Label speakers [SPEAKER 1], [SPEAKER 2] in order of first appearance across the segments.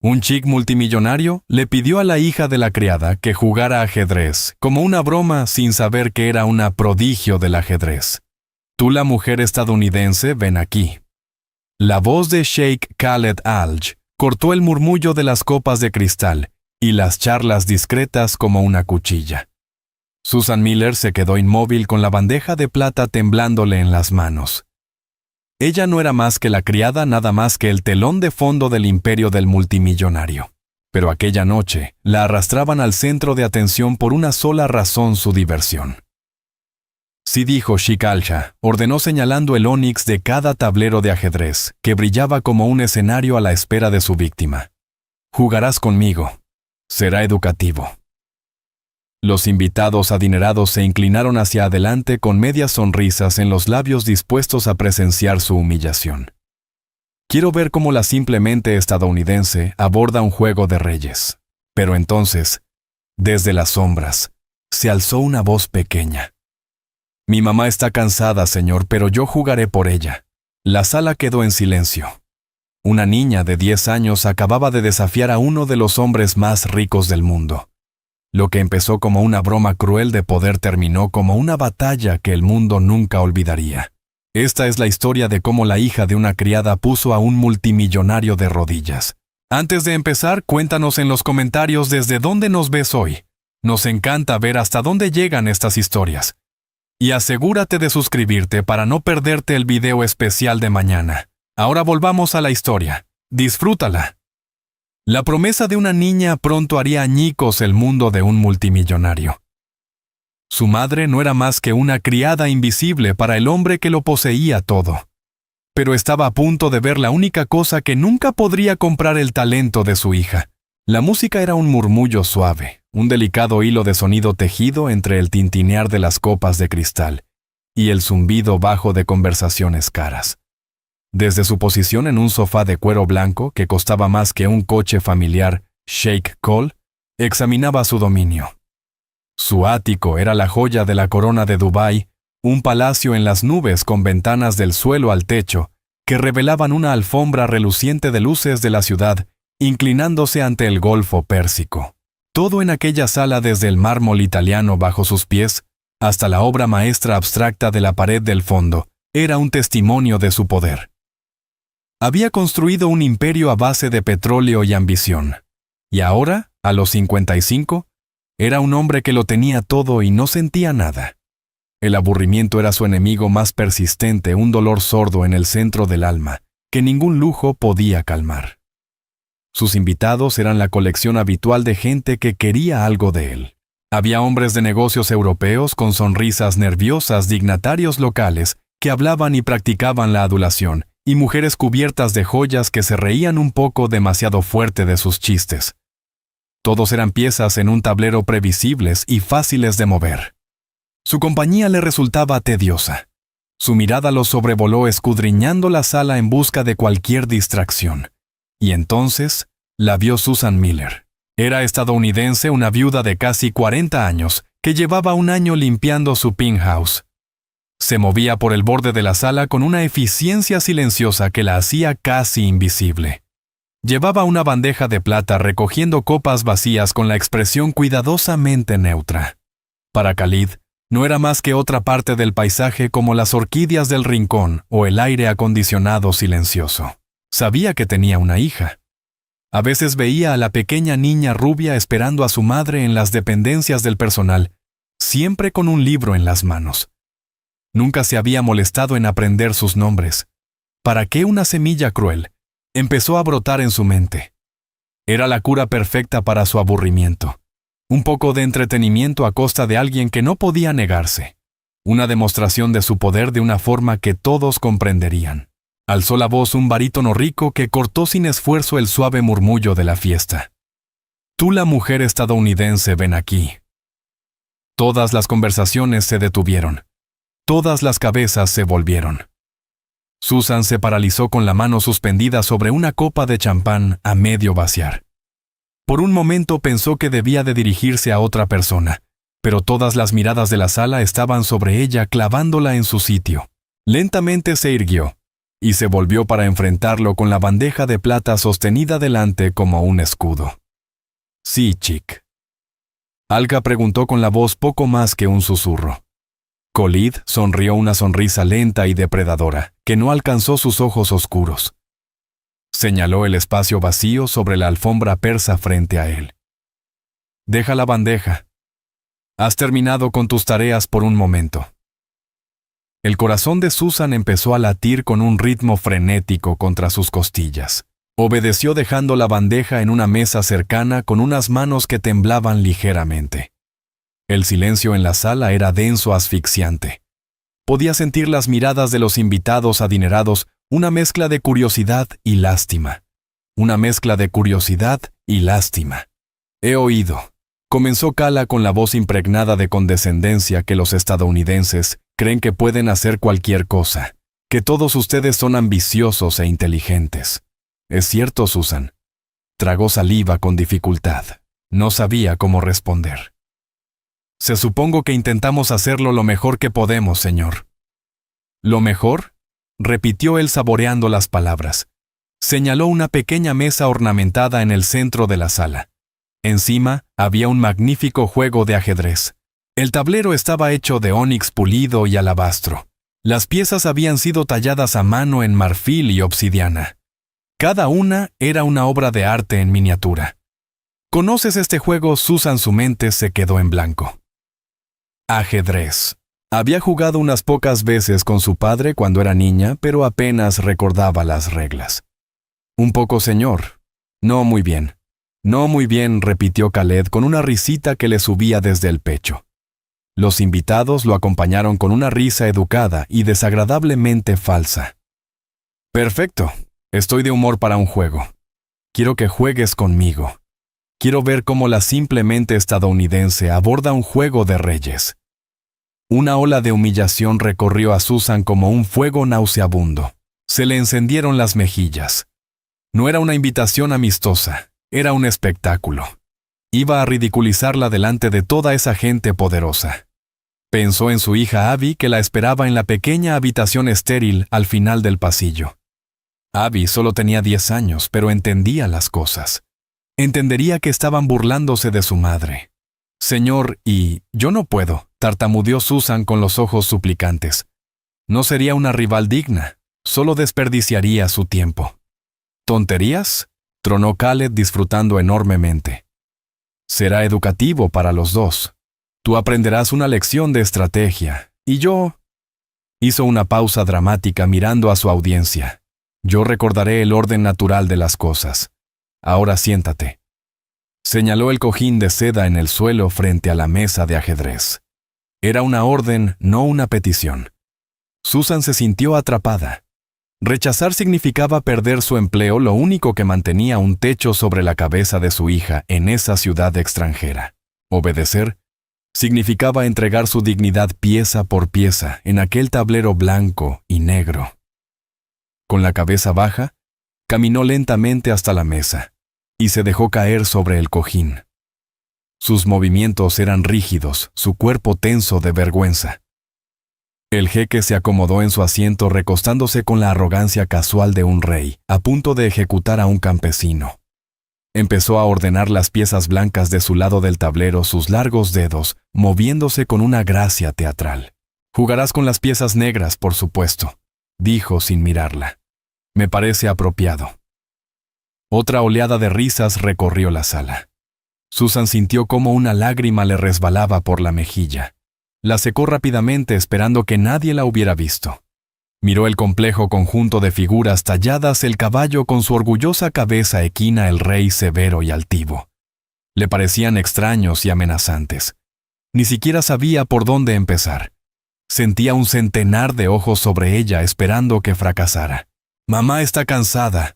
[SPEAKER 1] Un chic multimillonario le pidió a la hija de la criada que jugara ajedrez, como una broma sin saber que era una prodigio del ajedrez. Tú, la mujer estadounidense, ven aquí. La voz de Sheikh Khaled Alj cortó el murmullo de las copas de cristal y las charlas discretas como una cuchilla. Susan Miller se quedó inmóvil con la bandeja de plata temblándole en las manos. Ella no era más que la criada, nada más que el telón de fondo del imperio del multimillonario. Pero aquella noche la arrastraban al centro de atención por una sola razón: su diversión. Sí, dijo Sheikh Alja, ordenó señalando el ónix de cada tablero de ajedrez, que brillaba como un escenario a la espera de su víctima. Jugarás conmigo. Será educativo. Los invitados adinerados se inclinaron hacia adelante con medias sonrisas en los labios, dispuestos a presenciar su humillación. Quiero ver cómo la simplemente estadounidense aborda un juego de reyes. Pero entonces, desde las sombras, se alzó una voz pequeña. Mi mamá está cansada, señor, pero yo jugaré por ella. La sala quedó en silencio. Una niña de 10 años acababa de desafiar a uno de los hombres más ricos del mundo. Lo que empezó como una broma cruel de poder terminó como una batalla que el mundo nunca olvidaría. Esta es la historia de cómo la hija de una criada puso a un multimillonario de rodillas. Antes de empezar, cuéntanos en los comentarios desde dónde nos ves hoy. Nos encanta ver hasta dónde llegan estas historias. Y asegúrate de suscribirte para no perderte el video especial de mañana. Ahora volvamos a la historia. Disfrútala. La promesa de una niña pronto haría añicos el mundo de un multimillonario. Su madre no era más que una criada invisible para el hombre que lo poseía todo. Pero estaba a punto de ver la única cosa que nunca podría comprar: el talento de su hija. La música era un murmullo suave, un delicado hilo de sonido tejido entre el tintinear de las copas de cristal y el zumbido bajo de conversaciones caras. Desde su posición en un sofá de cuero blanco que costaba más que un coche familiar, Sheikh Cole examinaba su dominio. Su ático era la joya de la corona de Dubái, un palacio en las nubes con ventanas del suelo al techo que revelaban una alfombra reluciente de luces de la ciudad inclinándose ante el Golfo Pérsico. Todo en aquella sala, desde el mármol italiano bajo sus pies hasta la obra maestra abstracta de la pared del fondo, era un testimonio de su poder. Había construido un imperio a base de petróleo y ambición. Y ahora, a los 55, era un hombre que lo tenía todo y no sentía nada. El aburrimiento era su enemigo más persistente, un dolor sordo en el centro del alma, que ningún lujo podía calmar. Sus invitados eran la colección habitual de gente que quería algo de él. Había hombres de negocios europeos con sonrisas nerviosas, dignatarios locales que hablaban y practicaban la adulación, y mujeres cubiertas de joyas que se reían un poco demasiado fuerte de sus chistes. Todos eran piezas en un tablero previsibles y fáciles de mover. Su compañía le resultaba tediosa. Su mirada lo sobrevoló escudriñando la sala en busca de cualquier distracción. Y entonces la vio Susan Miller. Era estadounidense, una viuda de casi 40 años, que llevaba un año limpiando su penthouse. Se movía por el borde de la sala con una eficiencia silenciosa que la hacía casi invisible. Llevaba una bandeja de plata recogiendo copas vacías con la expresión cuidadosamente neutra. Para Khalid, no era más que otra parte del paisaje, como las orquídeas del rincón o el aire acondicionado silencioso. Sabía que tenía una hija. A veces veía a la pequeña niña rubia esperando a su madre en las dependencias del personal, siempre con un libro en las manos. Nunca se había molestado en aprender sus nombres. ¿Para qué? Una semilla cruel empezó a brotar en su mente. Era la cura perfecta para su aburrimiento. Un poco de entretenimiento a costa de alguien que no podía negarse. Una demostración de su poder de una forma que todos comprenderían. Alzó la voz un barítono rico que cortó sin esfuerzo el suave murmullo de la fiesta. Tú, la mujer estadounidense, ven aquí. Todas las conversaciones se detuvieron. Todas las cabezas se volvieron. Susan se paralizó con la mano suspendida sobre una copa de champán a medio vaciar. Por un momento pensó que debía de dirigirse a otra persona, pero todas las miradas de la sala estaban sobre ella, clavándola en su sitio. Lentamente se irguió. y se volvió para enfrentarlo con la bandeja de plata sostenida delante como un escudo. Sí, Chick. Alga preguntó con la voz poco más que un susurro. Khalid sonrió una sonrisa lenta y depredadora, que no alcanzó sus ojos oscuros. Señaló el espacio vacío sobre la alfombra persa frente a él. Deja la bandeja. Has terminado con tus tareas por un momento. El corazón de Susan empezó a latir con un ritmo frenético contra sus costillas. Obedeció dejando la bandeja en una mesa cercana con unas manos que temblaban ligeramente. El silencio en la sala era denso, asfixiante. Podía sentir las miradas de los invitados adinerados, una mezcla de curiosidad y lástima. Una mezcla de curiosidad y lástima. He oído. Comenzó Kala con la voz impregnada de condescendencia que los estadounidenses creen que pueden hacer cualquier cosa, que todos ustedes son ambiciosos e inteligentes. Es cierto, Susan. Tragó saliva con dificultad. No sabía cómo responder. Se supongo que intentamos hacerlo lo mejor que podemos, señor. ¿Lo mejor? Repitió él saboreando las palabras. Señaló una pequeña mesa ornamentada en el centro de la sala. Encima había un magnífico juego de ajedrez. El tablero estaba hecho de ónix pulido y alabastro. Las piezas habían sido talladas a mano en marfil y obsidiana. Cada una era una obra de arte en miniatura. ¿Conoces este juego? Susan, su mente se quedó en blanco. Ajedrez. Había jugado unas pocas veces con su padre cuando era niña, pero apenas recordaba las reglas. Un poco, señor. No muy bien. No muy bien, repitió Khaled con una risita que le subía desde el pecho. Los invitados lo acompañaron con una risa educada y desagradablemente falsa. Perfecto. Estoy de humor para un juego. Quiero que juegues conmigo. Quiero ver cómo la simplemente estadounidense aborda un juego de reyes. Una ola de humillación recorrió a Susan como un fuego nauseabundo. Se le encendieron las mejillas. No era una invitación amistosa, era un espectáculo. Iba a ridiculizarla delante de toda esa gente poderosa. Pensó en su hija Abby, que la esperaba en la pequeña habitación estéril al final del pasillo. Abby solo tenía 10 años, pero entendía las cosas. Entendería que estaban burlándose de su madre. Señor, y yo no puedo, tartamudeó Susan con los ojos suplicantes. No sería una rival digna, solo desperdiciaría su tiempo. ¿Tonterías? Tronó Khaled disfrutando enormemente. Será educativo para los dos. Tú aprenderás una lección de estrategia, y yo... Hizo una pausa dramática mirando a su audiencia. Yo recordaré el orden natural de las cosas. Ahora siéntate. Señaló el cojín de seda en el suelo frente a la mesa de ajedrez. Era una orden, no una petición. Susan se sintió atrapada. Rechazar significaba perder su empleo, lo único que mantenía un techo sobre la cabeza de su hija en esa ciudad extranjera. Obedecer significaba entregar su dignidad pieza por pieza en aquel tablero blanco y negro. Con la cabeza baja, caminó lentamente hasta la mesa y se dejó caer sobre el cojín. Sus movimientos eran rígidos, su cuerpo tenso de vergüenza. El jeque se acomodó en su asiento recostándose con la arrogancia casual de un rey, a punto de ejecutar a un campesino. Empezó a ordenar las piezas blancas de su lado del tablero, sus largos dedos, moviéndose con una gracia teatral. Jugarás con las piezas negras, por supuesto, dijo sin mirarla. Me parece apropiado. Otra oleada de risas recorrió la sala. Susan sintió cómo una lágrima le resbalaba por la mejilla. La secó rápidamente esperando que nadie la hubiera visto. Miró el complejo conjunto de figuras talladas, el caballo con su orgullosa cabeza equina, el rey severo y altivo. Le parecían extraños y amenazantes. Ni siquiera sabía por dónde empezar. Sentía un centenar de ojos sobre ella esperando que fracasara. Mamá está cansada.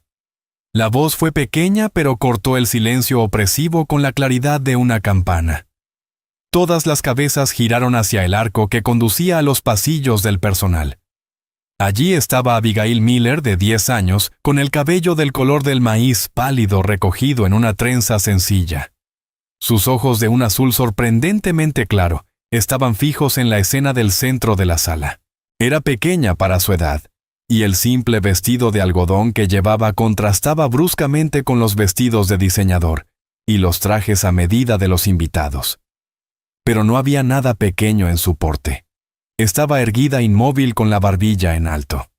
[SPEAKER 1] La voz fue pequeña, pero cortó el silencio opresivo con la claridad de una campana. Todas las cabezas giraron hacia el arco que conducía a los pasillos del personal. Allí estaba Abigail Miller, de 10 años, con el cabello del color del maíz pálido recogido en una trenza sencilla. Sus ojos de un azul sorprendentemente claro estaban fijos en la escena del centro de la sala. Era pequeña para su edad, y el simple vestido de algodón que llevaba contrastaba bruscamente con los vestidos de diseñador y los trajes a medida de los invitados. Pero no había nada pequeño en su porte. Estaba erguida inmóvil con la barbilla en alto.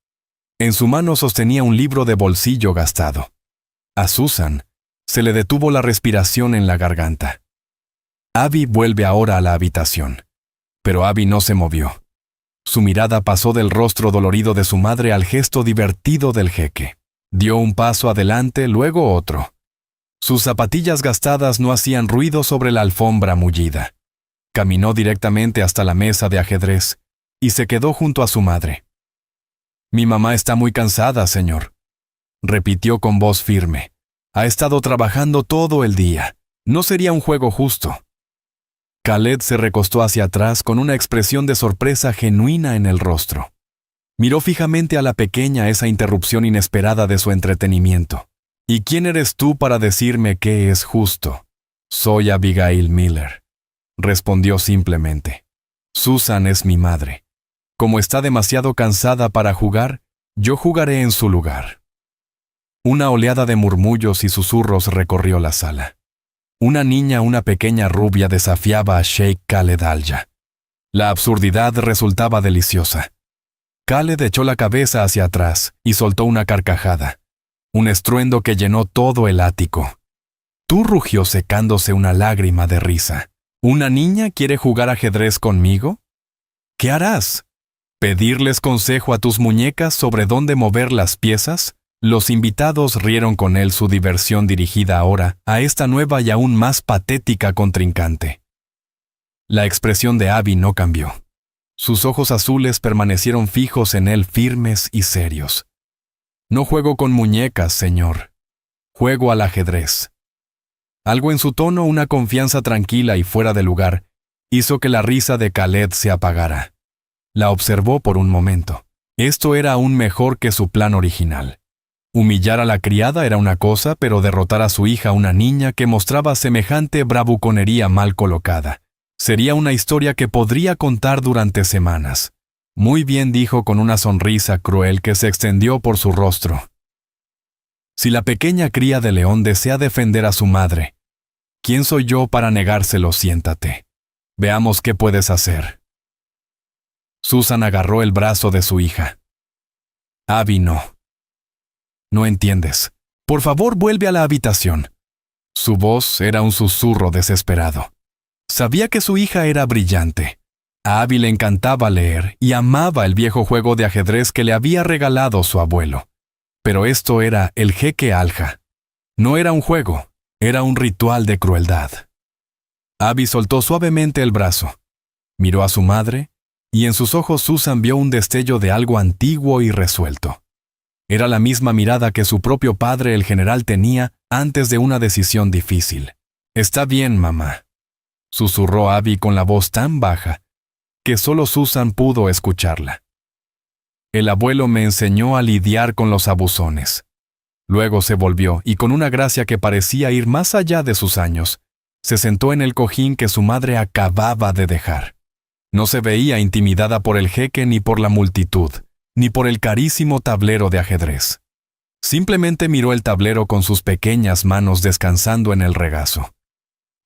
[SPEAKER 1] En su mano sostenía un libro de bolsillo gastado. A Susan se le detuvo la respiración en la garganta. Abby vuelve ahora a la habitación. Pero Abby no se movió. Su mirada pasó del rostro dolorido de su madre al gesto divertido del jeque. Dio un paso adelante, luego otro. Sus zapatillas gastadas no hacían ruido sobre la alfombra mullida. Caminó directamente hasta la mesa de ajedrez y se quedó junto a su madre. «Mi mamá está muy cansada, señor», repitió con voz firme. «Ha estado trabajando todo el día. No sería un juego justo». Khaled se recostó hacia atrás con una expresión de sorpresa genuina en el rostro. Miró fijamente a la pequeña esa interrupción inesperada de su entretenimiento. «¿Y quién eres tú para decirme qué es justo?» «Soy Abigail Miller», respondió simplemente. «Susan es mi madre. Como está demasiado cansada para jugar, yo jugaré en su lugar». Una oleada de murmullos y susurros recorrió la sala. Una pequeña rubia desafiaba a Sheikh Khaled Al-Ya. La absurdidad resultaba deliciosa. Khaled echó la cabeza hacia atrás y soltó una carcajada. Un estruendo que llenó todo el ático. Tú rugió secándose una lágrima de risa. ¿Una niña quiere jugar ajedrez conmigo? ¿Qué harás? ¿Pedirles consejo a tus muñecas sobre dónde mover las piezas? Los invitados rieron con él, su diversión dirigida ahora a esta nueva y aún más patética contrincante. La expresión de Abby no cambió. Sus ojos azules permanecieron fijos en él, firmes y serios. «No juego con muñecas, señor. Juego al ajedrez». Algo en su tono, una confianza tranquila y fuera de lugar, hizo que la risa de Khaled se apagara. La observó por un momento. Esto era aún mejor que su plan original. Humillar a la criada era una cosa, pero derrotar a su hija, una niña que mostraba semejante bravuconería mal colocada, sería una historia que podría contar durante semanas. «Muy bien», dijo con una sonrisa cruel que se extendió por su rostro. «Si la pequeña cría de león desea defender a su madre, ¿quién soy yo para negárselo? Siéntate. Veamos qué puedes hacer». Susan agarró el brazo de su hija. «Abby, no. No entiendes. Por favor, vuelve a la habitación». Su voz era un susurro desesperado. Sabía que su hija era brillante. A Abby le encantaba leer y amaba el viejo juego de ajedrez que le había regalado su abuelo. Pero esto era el jeque Al-Ya. No era un juego, era un ritual de crueldad. Abby soltó suavemente el brazo. Miró a su madre, y en sus ojos Susan vio un destello de algo antiguo y resuelto. Era la misma mirada que su propio padre, el general, tenía antes de una decisión difícil. «Está bien, mamá», susurró Abby con la voz tan baja que solo Susan pudo escucharla. «El abuelo me enseñó a lidiar con los abusones». Luego se volvió y con una gracia que parecía ir más allá de sus años, se sentó en el cojín que su madre acababa de dejar. No se veía intimidada por el jeque ni por la multitud, ni por el carísimo tablero de ajedrez. Simplemente miró el tablero con sus pequeñas manos descansando en el regazo.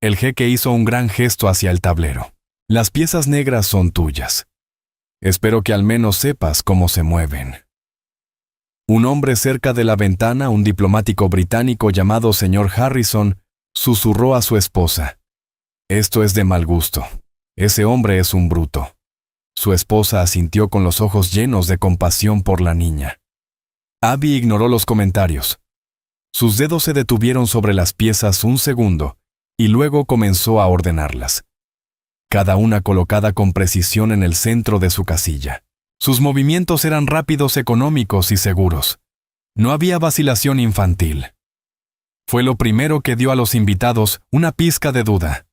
[SPEAKER 1] El jeque hizo un gran gesto hacia el tablero. «Las piezas negras son tuyas. Espero que al menos sepas cómo se mueven». Un hombre cerca de la ventana, un diplomático británico llamado señor Harrison, susurró a su esposa: «Esto es de mal gusto. Ese hombre es un bruto». Su esposa asintió con los ojos llenos de compasión por la niña. Abby ignoró los comentarios. Sus dedos se detuvieron sobre las piezas un segundo y luego comenzó a ordenarlas, cada una colocada con precisión en el centro de su casilla. Sus movimientos eran rápidos, económicos y seguros. No había vacilación infantil. Fue lo primero que dio a los invitados una pizca de duda.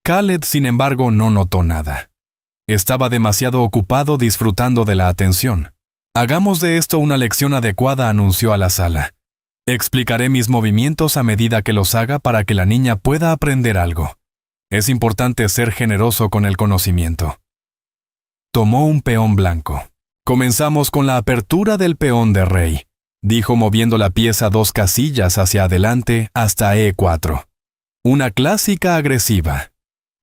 [SPEAKER 1] Khaled, sin embargo, no notó nada. Estaba demasiado ocupado disfrutando de la atención. «Hagamos de esto una lección adecuada», anunció a la sala. «Explicaré mis movimientos a medida que los haga para que la niña pueda aprender algo. Es importante ser generoso con el conocimiento». Tomó un peón blanco. Comenzamos con la apertura del peón de rey, dijo moviendo la pieza 2 casillas hacia adelante hasta E4. Una clásica agresiva.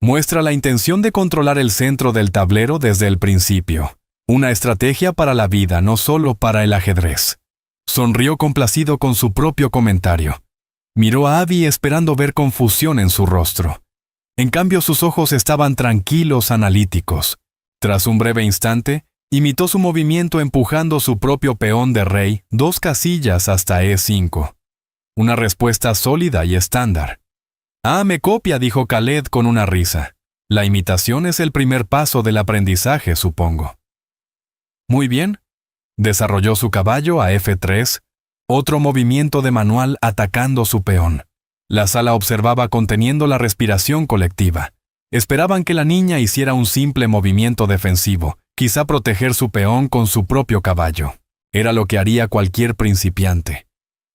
[SPEAKER 1] Muestra la intención de controlar el centro del tablero desde el principio. Una estrategia para la vida, no solo para el ajedrez. Sonrió complacido con su propio comentario. Miró a Abby esperando ver confusión en su rostro. En cambio, sus ojos estaban tranquilos, analíticos. Tras un breve instante, imitó su movimiento empujando su propio peón de rey 2 casillas hasta E5. Una respuesta sólida y estándar. «Ah, me copia», dijo Khaled con una risa. «La imitación es el primer paso del aprendizaje, supongo». Muy bien. Desarrolló su caballo a F3, otro movimiento de manual atacando su peón. La sala observaba conteniendo la respiración colectiva. Esperaban que la niña hiciera un simple movimiento defensivo, quizá proteger su peón con su propio caballo. Era lo que haría cualquier principiante.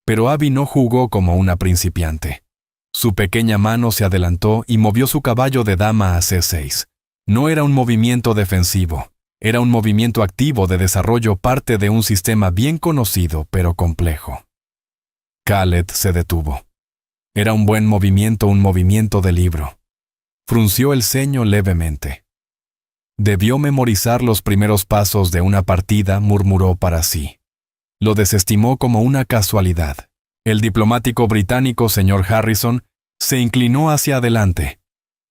[SPEAKER 1] Pero Abby no jugó como una principiante. Su pequeña mano se adelantó y movió su caballo de dama a C6. No era un movimiento defensivo. Era un movimiento activo de desarrollo, parte de un sistema bien conocido, pero complejo. Khaled se detuvo. Era un buen movimiento, un movimiento de libro. Frunció el ceño levemente. Debió memorizar los primeros pasos de una partida, murmuró para sí. Lo desestimó como una casualidad. El diplomático británico, señor Harrison, se inclinó hacia adelante.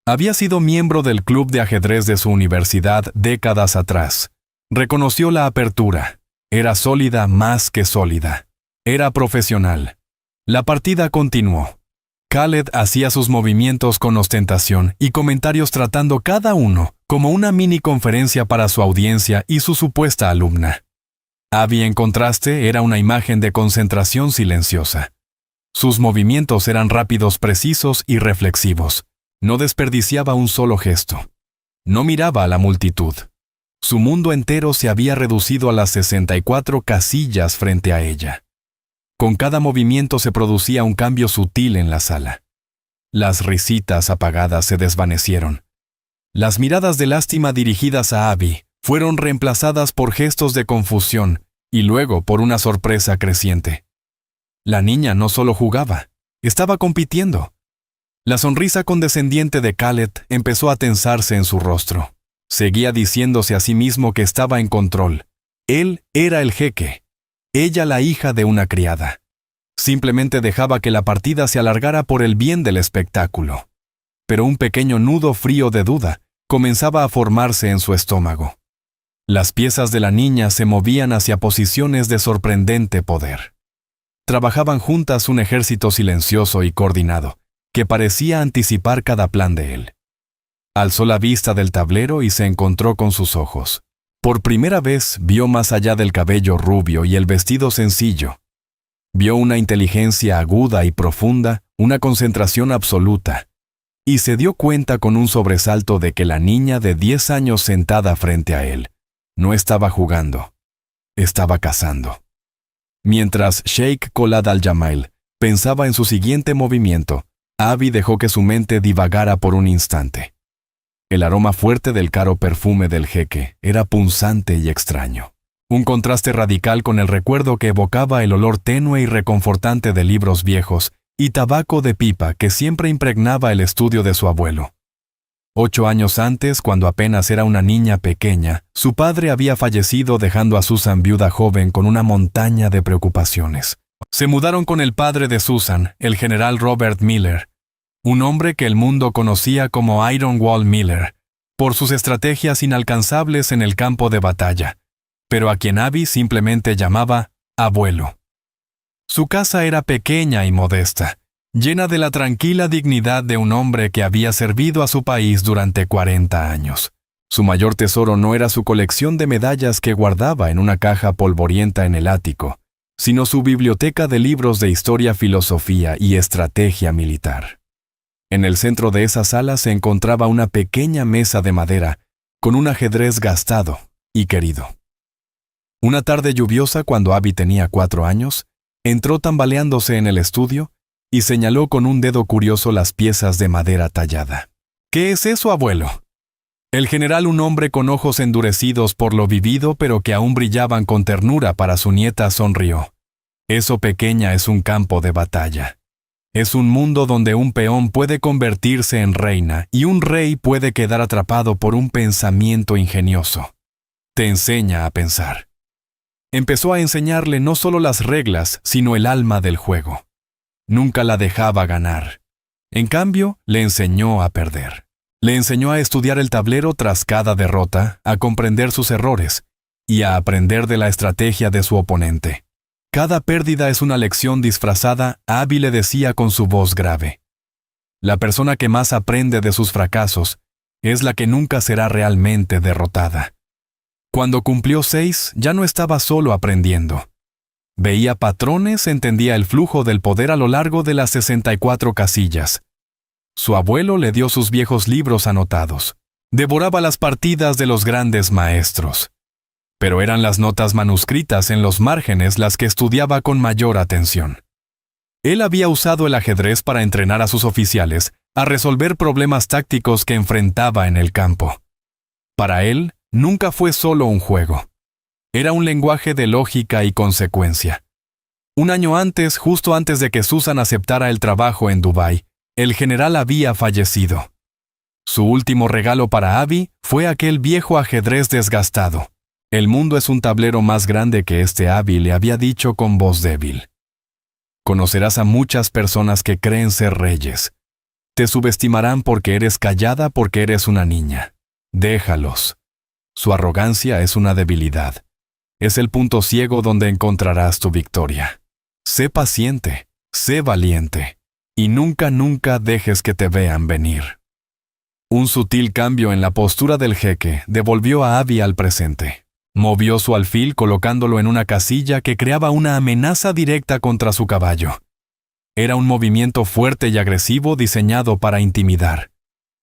[SPEAKER 1] Había sido miembro del club de ajedrez de su universidad décadas atrás. Reconoció la apertura. Era sólida, más que sólida. Era profesional. La partida continuó. Khaled hacía sus movimientos con ostentación y comentarios tratando cada uno como una mini conferencia para su audiencia y su supuesta alumna. Abby, en contraste, era una imagen de concentración silenciosa. Sus movimientos eran rápidos, precisos y reflexivos. No desperdiciaba un solo gesto. No miraba a la multitud. Su mundo entero se había reducido a las 64 casillas frente a ella. Con cada movimiento se producía un cambio sutil en la sala. Las risitas apagadas se desvanecieron. Las miradas de lástima dirigidas a Abby fueron reemplazadas por gestos de confusión y luego por una sorpresa creciente. La niña no solo jugaba, estaba compitiendo. La sonrisa condescendiente de Khaled empezó a tensarse en su rostro. Seguía diciéndose a sí mismo que estaba en control. Él era el jeque. Ella la hija de una criada. Simplemente dejaba que la partida se alargara por el bien del espectáculo. Pero un pequeño nudo frío de duda comenzaba a formarse en su estómago. Las piezas de la niña se movían hacia posiciones de sorprendente poder. Trabajaban juntas un ejército silencioso y coordinado, que parecía anticipar cada plan de él. Alzó la vista del tablero y se encontró con sus ojos. Por primera vez vio más allá del cabello rubio y el vestido sencillo. Vio una inteligencia aguda y profunda, una concentración absoluta. Y se dio cuenta con un sobresalto de que la niña de 10 años sentada frente a él no estaba jugando, estaba cazando. Mientras Sheikh Khaled al-Jamail pensaba en su siguiente movimiento, Abby dejó que su mente divagara por un instante. El aroma fuerte del caro perfume del jeque era punzante y extraño. Un contraste radical con el recuerdo que evocaba el olor tenue y reconfortante de libros viejos y tabaco de pipa que siempre impregnaba el estudio de su abuelo. 8 años antes, cuando apenas era una niña pequeña, su padre había fallecido dejando a Susan viuda joven con una montaña de preocupaciones. Se mudaron con el padre de Susan, el general Robert Miller, un hombre que el mundo conocía como Iron Wall Miller, por sus estrategias inalcanzables en el campo de batalla, pero a quien Abby simplemente llamaba abuelo. Su casa era pequeña y modesta, llena de la tranquila dignidad de un hombre que había servido a su país durante 40 años. Su mayor tesoro no era su colección de medallas que guardaba en una caja polvorienta en el ático, sino su biblioteca de libros de historia, filosofía y estrategia militar. En el centro de esa sala se encontraba una pequeña mesa de madera con un ajedrez gastado y querido. Una tarde lluviosa, cuando Abby tenía 4 años, entró tambaleándose en el estudio y señaló con un dedo curioso las piezas de madera tallada. «¿Qué es eso, abuelo?». El general, un hombre con ojos endurecidos por lo vivido, pero que aún brillaban con ternura para su nieta, sonrió. Eso, pequeña, es un campo de batalla. Es un mundo donde un peón puede convertirse en reina y un rey puede quedar atrapado por un pensamiento ingenioso. Te enseña a pensar. Empezó a enseñarle no solo las reglas, sino el alma del juego. Nunca la dejaba ganar. En cambio, le enseñó a perder. Le enseñó a estudiar el tablero tras cada derrota, a comprender sus errores y a aprender de la estrategia de su oponente. Cada pérdida es una lección disfrazada, Abby le decía con su voz grave. La persona que más aprende de sus fracasos es la que nunca será realmente derrotada. Cuando cumplió 6, ya no estaba solo aprendiendo. Veía patrones, entendía el flujo del poder a lo largo de las 64 casillas. Su abuelo le dio sus viejos libros anotados. Devoraba las partidas de los grandes maestros. Pero eran las notas manuscritas en los márgenes las que estudiaba con mayor atención. Él había usado el ajedrez para entrenar a sus oficiales a resolver problemas tácticos que enfrentaba en el campo. Para él, nunca fue solo un juego. Era un lenguaje de lógica y consecuencia. Un año antes, justo antes de que Susan aceptara el trabajo en Dubái, el general había fallecido. Su último regalo para Abby fue aquel viejo ajedrez desgastado. El mundo es un tablero más grande que este, Abby le había dicho con voz débil. Conocerás a muchas personas que creen ser reyes. Te subestimarán porque eres callada, porque eres una niña. Déjalos. Su arrogancia es una debilidad. Es el punto ciego donde encontrarás tu victoria. Sé paciente, sé valiente, y nunca, nunca dejes que te vean venir. Un sutil cambio en la postura del jeque devolvió a Abby al presente. Movió su alfil colocándolo en una casilla que creaba una amenaza directa contra su caballo. Era un movimiento fuerte y agresivo diseñado para intimidar.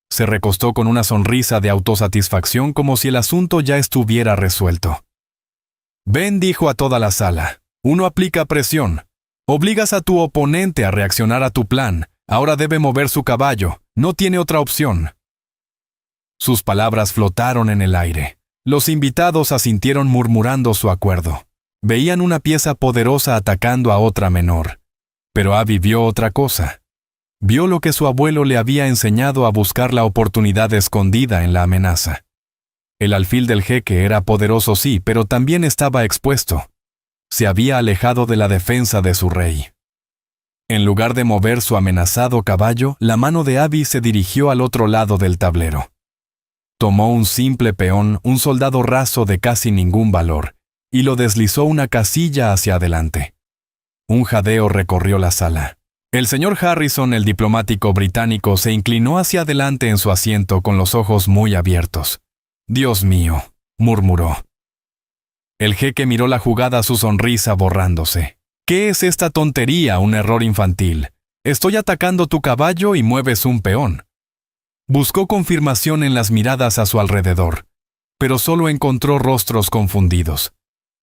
[SPEAKER 1] Se recostó con una sonrisa de autosatisfacción como si el asunto ya estuviera resuelto. «Ven», dijo a toda la sala. «Uno aplica presión. Obligas a tu oponente a reaccionar a tu plan. Ahora debe mover su caballo. No tiene otra opción». Sus palabras flotaron en el aire. Los invitados asintieron murmurando su acuerdo. Veían una pieza poderosa atacando a otra menor. Pero Abby vio otra cosa. Vio lo que su abuelo le había enseñado a buscar la oportunidad escondida en la amenaza. El alfil del jeque era poderoso, sí, pero también estaba expuesto. Se había alejado de la defensa de su rey. En lugar de mover su amenazado caballo, la mano de Abby se dirigió al otro lado del tablero. Tomó un simple peón, un soldado raso de casi ningún valor, y lo deslizó una casilla hacia adelante. Un jadeo recorrió la sala. El señor Harrison, el diplomático británico, se inclinó hacia adelante en su asiento con los ojos muy abiertos. «Dios mío», murmuró. El jeque miró la jugada, su sonrisa borrándose. «¿Qué es esta tontería? Un error infantil. Estoy atacando tu caballo y mueves un peón». Buscó confirmación en las miradas a su alrededor, pero solo encontró rostros confundidos.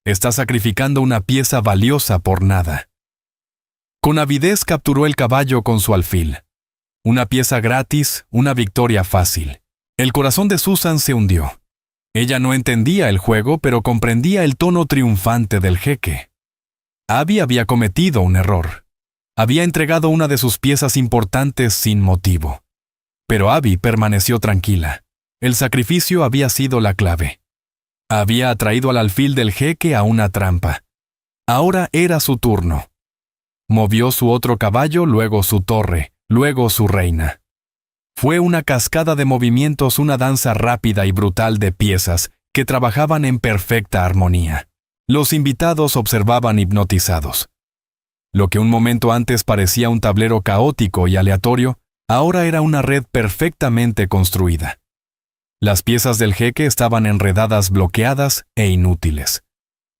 [SPEAKER 1] Está sacrificando una pieza valiosa por nada. Con avidez capturó el caballo con su alfil. Una pieza gratis, una victoria fácil. El corazón de Susan se hundió. Ella no entendía el juego, pero comprendía el tono triunfante del jeque. Abby había cometido un error. Había entregado una de sus piezas importantes sin motivo. Pero Abby permaneció tranquila. El sacrificio había sido la clave. Había atraído al alfil del jeque a una trampa. Ahora era su turno. Movió su otro caballo, luego su torre, luego su reina. Fue una cascada de movimientos, una danza rápida y brutal de piezas que trabajaban en perfecta armonía. Los invitados observaban hipnotizados. Lo que un momento antes parecía un tablero caótico y aleatorio, ahora era una red perfectamente construida. Las piezas del jeque estaban enredadas, bloqueadas e inútiles.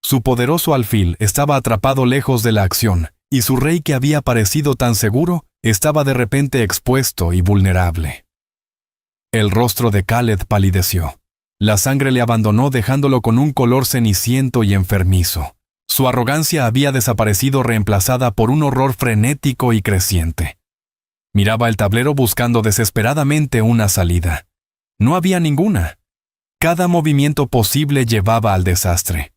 [SPEAKER 1] Su poderoso alfil estaba atrapado lejos de la acción, y su rey, que había parecido tan seguro, estaba de repente expuesto y vulnerable. El rostro de Khaled palideció. La sangre le abandonó, dejándolo con un color ceniciento y enfermizo. Su arrogancia había desaparecido, reemplazada por un horror frenético y creciente. Miraba el tablero buscando desesperadamente una salida. No había ninguna. Cada movimiento posible llevaba al desastre.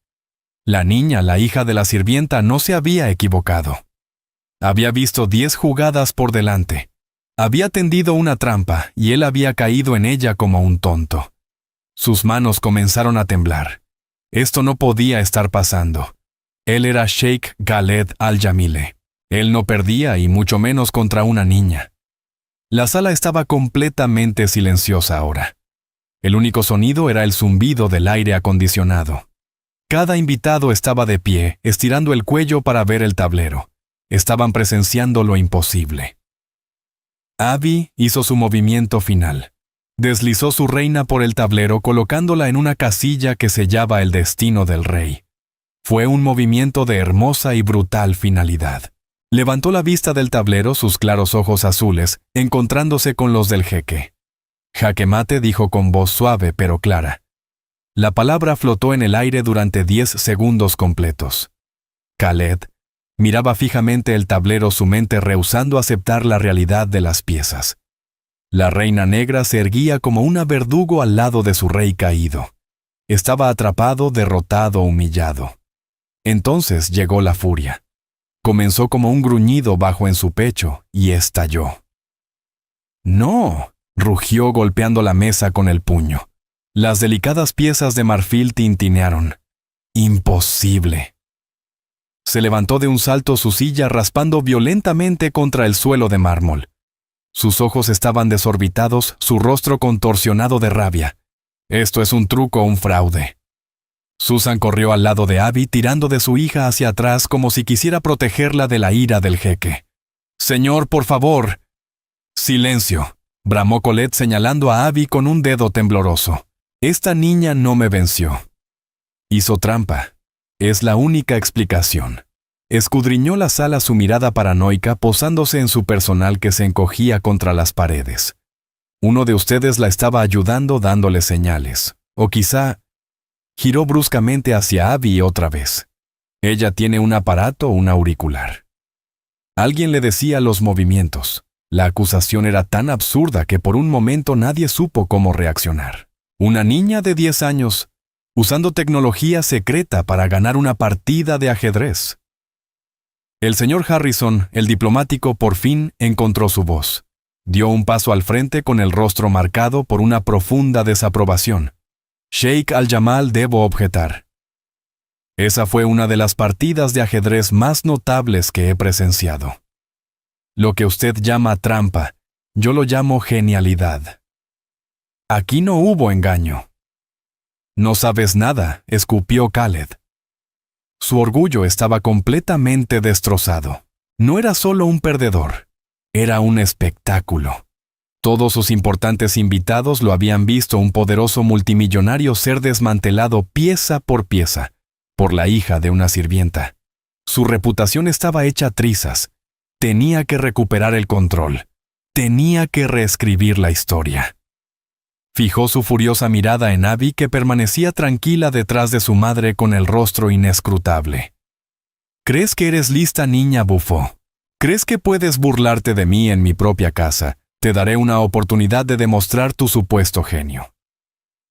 [SPEAKER 1] La niña, la hija de la sirvienta, no se había equivocado. Había visto 10 jugadas por delante. Había tendido una trampa y él había caído en ella como un tonto. Sus manos comenzaron a temblar. Esto no podía estar pasando. Él era Sheikh Khaled Al-Jamile. Él no perdía y mucho menos contra una niña. La sala estaba completamente silenciosa ahora. El único sonido era el zumbido del aire acondicionado. Cada invitado estaba de pie, estirando el cuello para ver el tablero. Estaban presenciando lo imposible. Abby hizo su movimiento final. Deslizó su reina por el tablero colocándola en una casilla que sellaba el destino del rey. Fue un movimiento de hermosa y brutal finalidad. Levantó la vista del tablero, sus claros ojos azules, encontrándose con los del jeque. Jaque mate, dijo con voz suave pero clara. La palabra flotó en el aire durante 10 segundos completos. Khaled miraba fijamente el tablero, su mente rehusando aceptar la realidad de las piezas. La reina negra se erguía como una verdugo al lado de su rey caído. Estaba atrapado, derrotado, humillado. Entonces llegó la furia. Comenzó como un gruñido bajo en su pecho y estalló. ¡No!, rugió golpeando la mesa con el puño. Las delicadas piezas de marfil tintinearon. ¡Imposible! Se levantó de un salto su silla raspando violentamente contra el suelo de mármol. Sus ojos estaban desorbitados, su rostro contorsionado de rabia. Esto es un truco, un fraude. Susan corrió al lado de Abby tirando de su hija hacia atrás como si quisiera protegerla de la ira del jeque. «Señor, por favor». «Silencio», bramó Colette señalando a Abby con un dedo tembloroso. «Esta niña no me venció. Hizo trampa. Es la única explicación». Escudriñó la sala su mirada paranoica posándose en su personal que se encogía contra las paredes. Uno de ustedes la estaba ayudando dándole señales. O quizá... Giró bruscamente hacia Abby otra vez. Ella tiene un aparato, un auricular. Alguien le decía los movimientos. La acusación era tan absurda que por un momento nadie supo cómo reaccionar. Una niña de 10 años, usando tecnología secreta para ganar una partida de ajedrez. El señor Harrison, el diplomático, por fin encontró su voz. Dio un paso al frente con el rostro marcado por una profunda desaprobación. Sheikh Al-Jamal, debo objetar. Esa fue una de las partidas de ajedrez más notables que he presenciado. Lo que usted llama trampa, yo lo llamo genialidad. Aquí no hubo engaño. No sabes nada, escupió Khaled. Su orgullo estaba completamente destrozado. No era solo un perdedor, era un espectáculo. Todos sus importantes invitados lo habían visto, un poderoso multimillonario ser desmantelado pieza por pieza por la hija de una sirvienta. Su reputación estaba hecha trizas. Tenía que recuperar el control. Tenía que reescribir la historia. Fijó su furiosa mirada en Abby, que permanecía tranquila detrás de su madre con el rostro inescrutable. ¿Crees que eres lista, niña bufó? ¿Crees que puedes burlarte de mí en mi propia casa? Te daré una oportunidad de demostrar tu supuesto genio.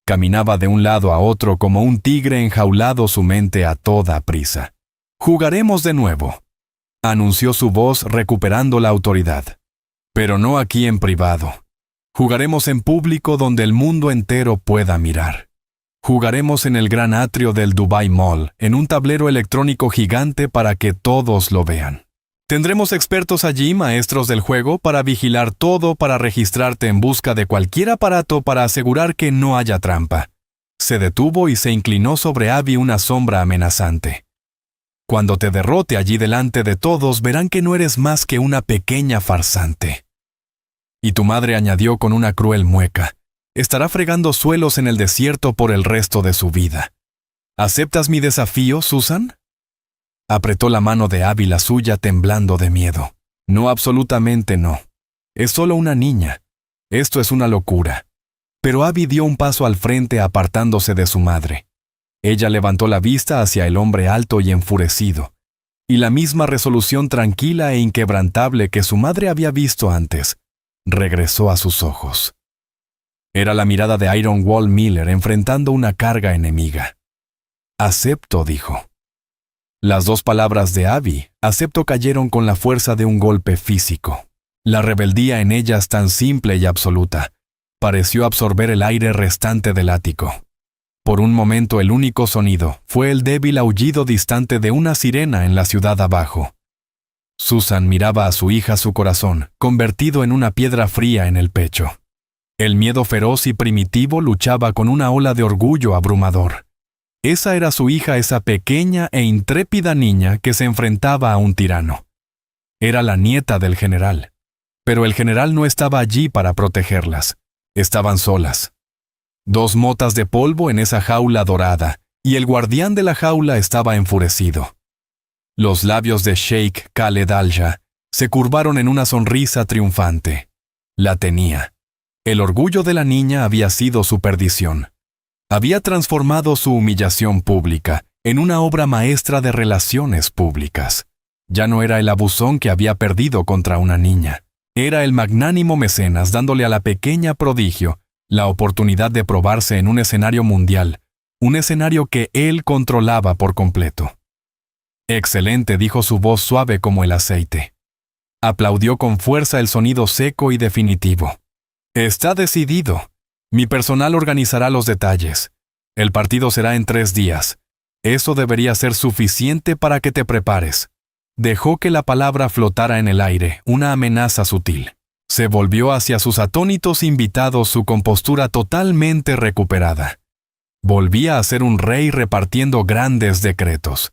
[SPEAKER 1] Caminaba de un lado a otro como un tigre enjaulado, su mente a toda prisa. «Jugaremos de nuevo», anunció su voz recuperando la autoridad. «Pero no aquí en privado. Jugaremos en público donde el mundo entero pueda mirar. Jugaremos en el gran atrio del Dubai Mall, en un tablero electrónico gigante para que todos lo vean. Tendremos expertos allí, maestros del juego, para vigilar todo, para registrarte en busca de cualquier aparato para asegurar que no haya trampa». Se detuvo y se inclinó sobre Abby una sombra amenazante. «Cuando te derrote allí delante de todos, verán que no eres más que una pequeña farsante». Y tu madre añadió con una cruel mueca, «estará fregando suelos en el desierto por el resto de su vida. ¿Aceptas mi desafío, Susan?» Apretó la mano de Abby, la suya, temblando de miedo. «No, absolutamente no. Es solo una niña. Esto es una locura». Pero Abby dio un paso al frente apartándose de su madre. Ella levantó la vista hacia el hombre alto y enfurecido, y la misma resolución tranquila e inquebrantable que su madre había visto antes regresó a sus ojos. Era la mirada de Iron Wall Miller enfrentando una carga enemiga. «Acepto», dijo. Las dos palabras de Abby, acepto, cayeron con la fuerza de un golpe físico. La rebeldía en ellas, tan simple y absoluta, pareció absorber el aire restante del ático. Por un momento el único sonido fue el débil aullido distante de una sirena en la ciudad abajo. Susan miraba a su hija, su corazón convertido en una piedra fría en el pecho. El miedo feroz y primitivo luchaba con una ola de orgullo abrumador. Esa era su hija, esa pequeña e intrépida niña que se enfrentaba a un tirano. Era la nieta del general. Pero el general no estaba allí para protegerlas. Estaban solas. 2 motas de polvo en esa jaula dorada, y el guardián de la jaula estaba enfurecido. Los labios de Sheikh Khaled Al-Shah se curvaron en una sonrisa triunfante. La tenía. El orgullo de la niña había sido su perdición. Había transformado su humillación pública en una obra maestra de relaciones públicas. Ya no era el abusón que había perdido contra una niña. Era el magnánimo mecenas dándole a la pequeña prodigio la oportunidad de probarse en un escenario mundial, un escenario que él controlaba por completo. «Excelente», dijo su voz suave como el aceite. Aplaudió con fuerza el sonido seco y definitivo. «Está decidido. Mi personal organizará los detalles. El partido será en 3 días. Eso debería ser suficiente para que te prepares». Dejó que la palabra flotara en el aire, una amenaza sutil. Se volvió hacia sus atónitos invitados, su compostura totalmente recuperada. Volvía a ser un rey repartiendo grandes decretos.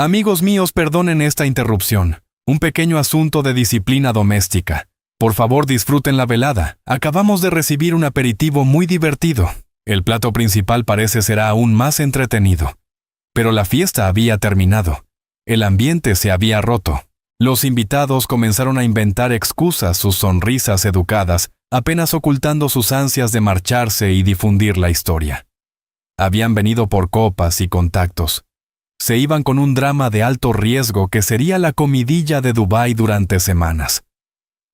[SPEAKER 1] «Amigos míos, perdonen esta interrupción. Un pequeño asunto de disciplina doméstica. Por favor, disfruten la velada. Acabamos de recibir un aperitivo muy divertido. El plato principal parece será aún más entretenido». Pero la fiesta había terminado. El ambiente se había roto. Los invitados comenzaron a inventar excusas, sus sonrisas educadas, apenas ocultando sus ansias de marcharse y difundir la historia. Habían venido por copas y contactos. Se iban con un drama de alto riesgo que sería la comidilla de Dubái durante semanas.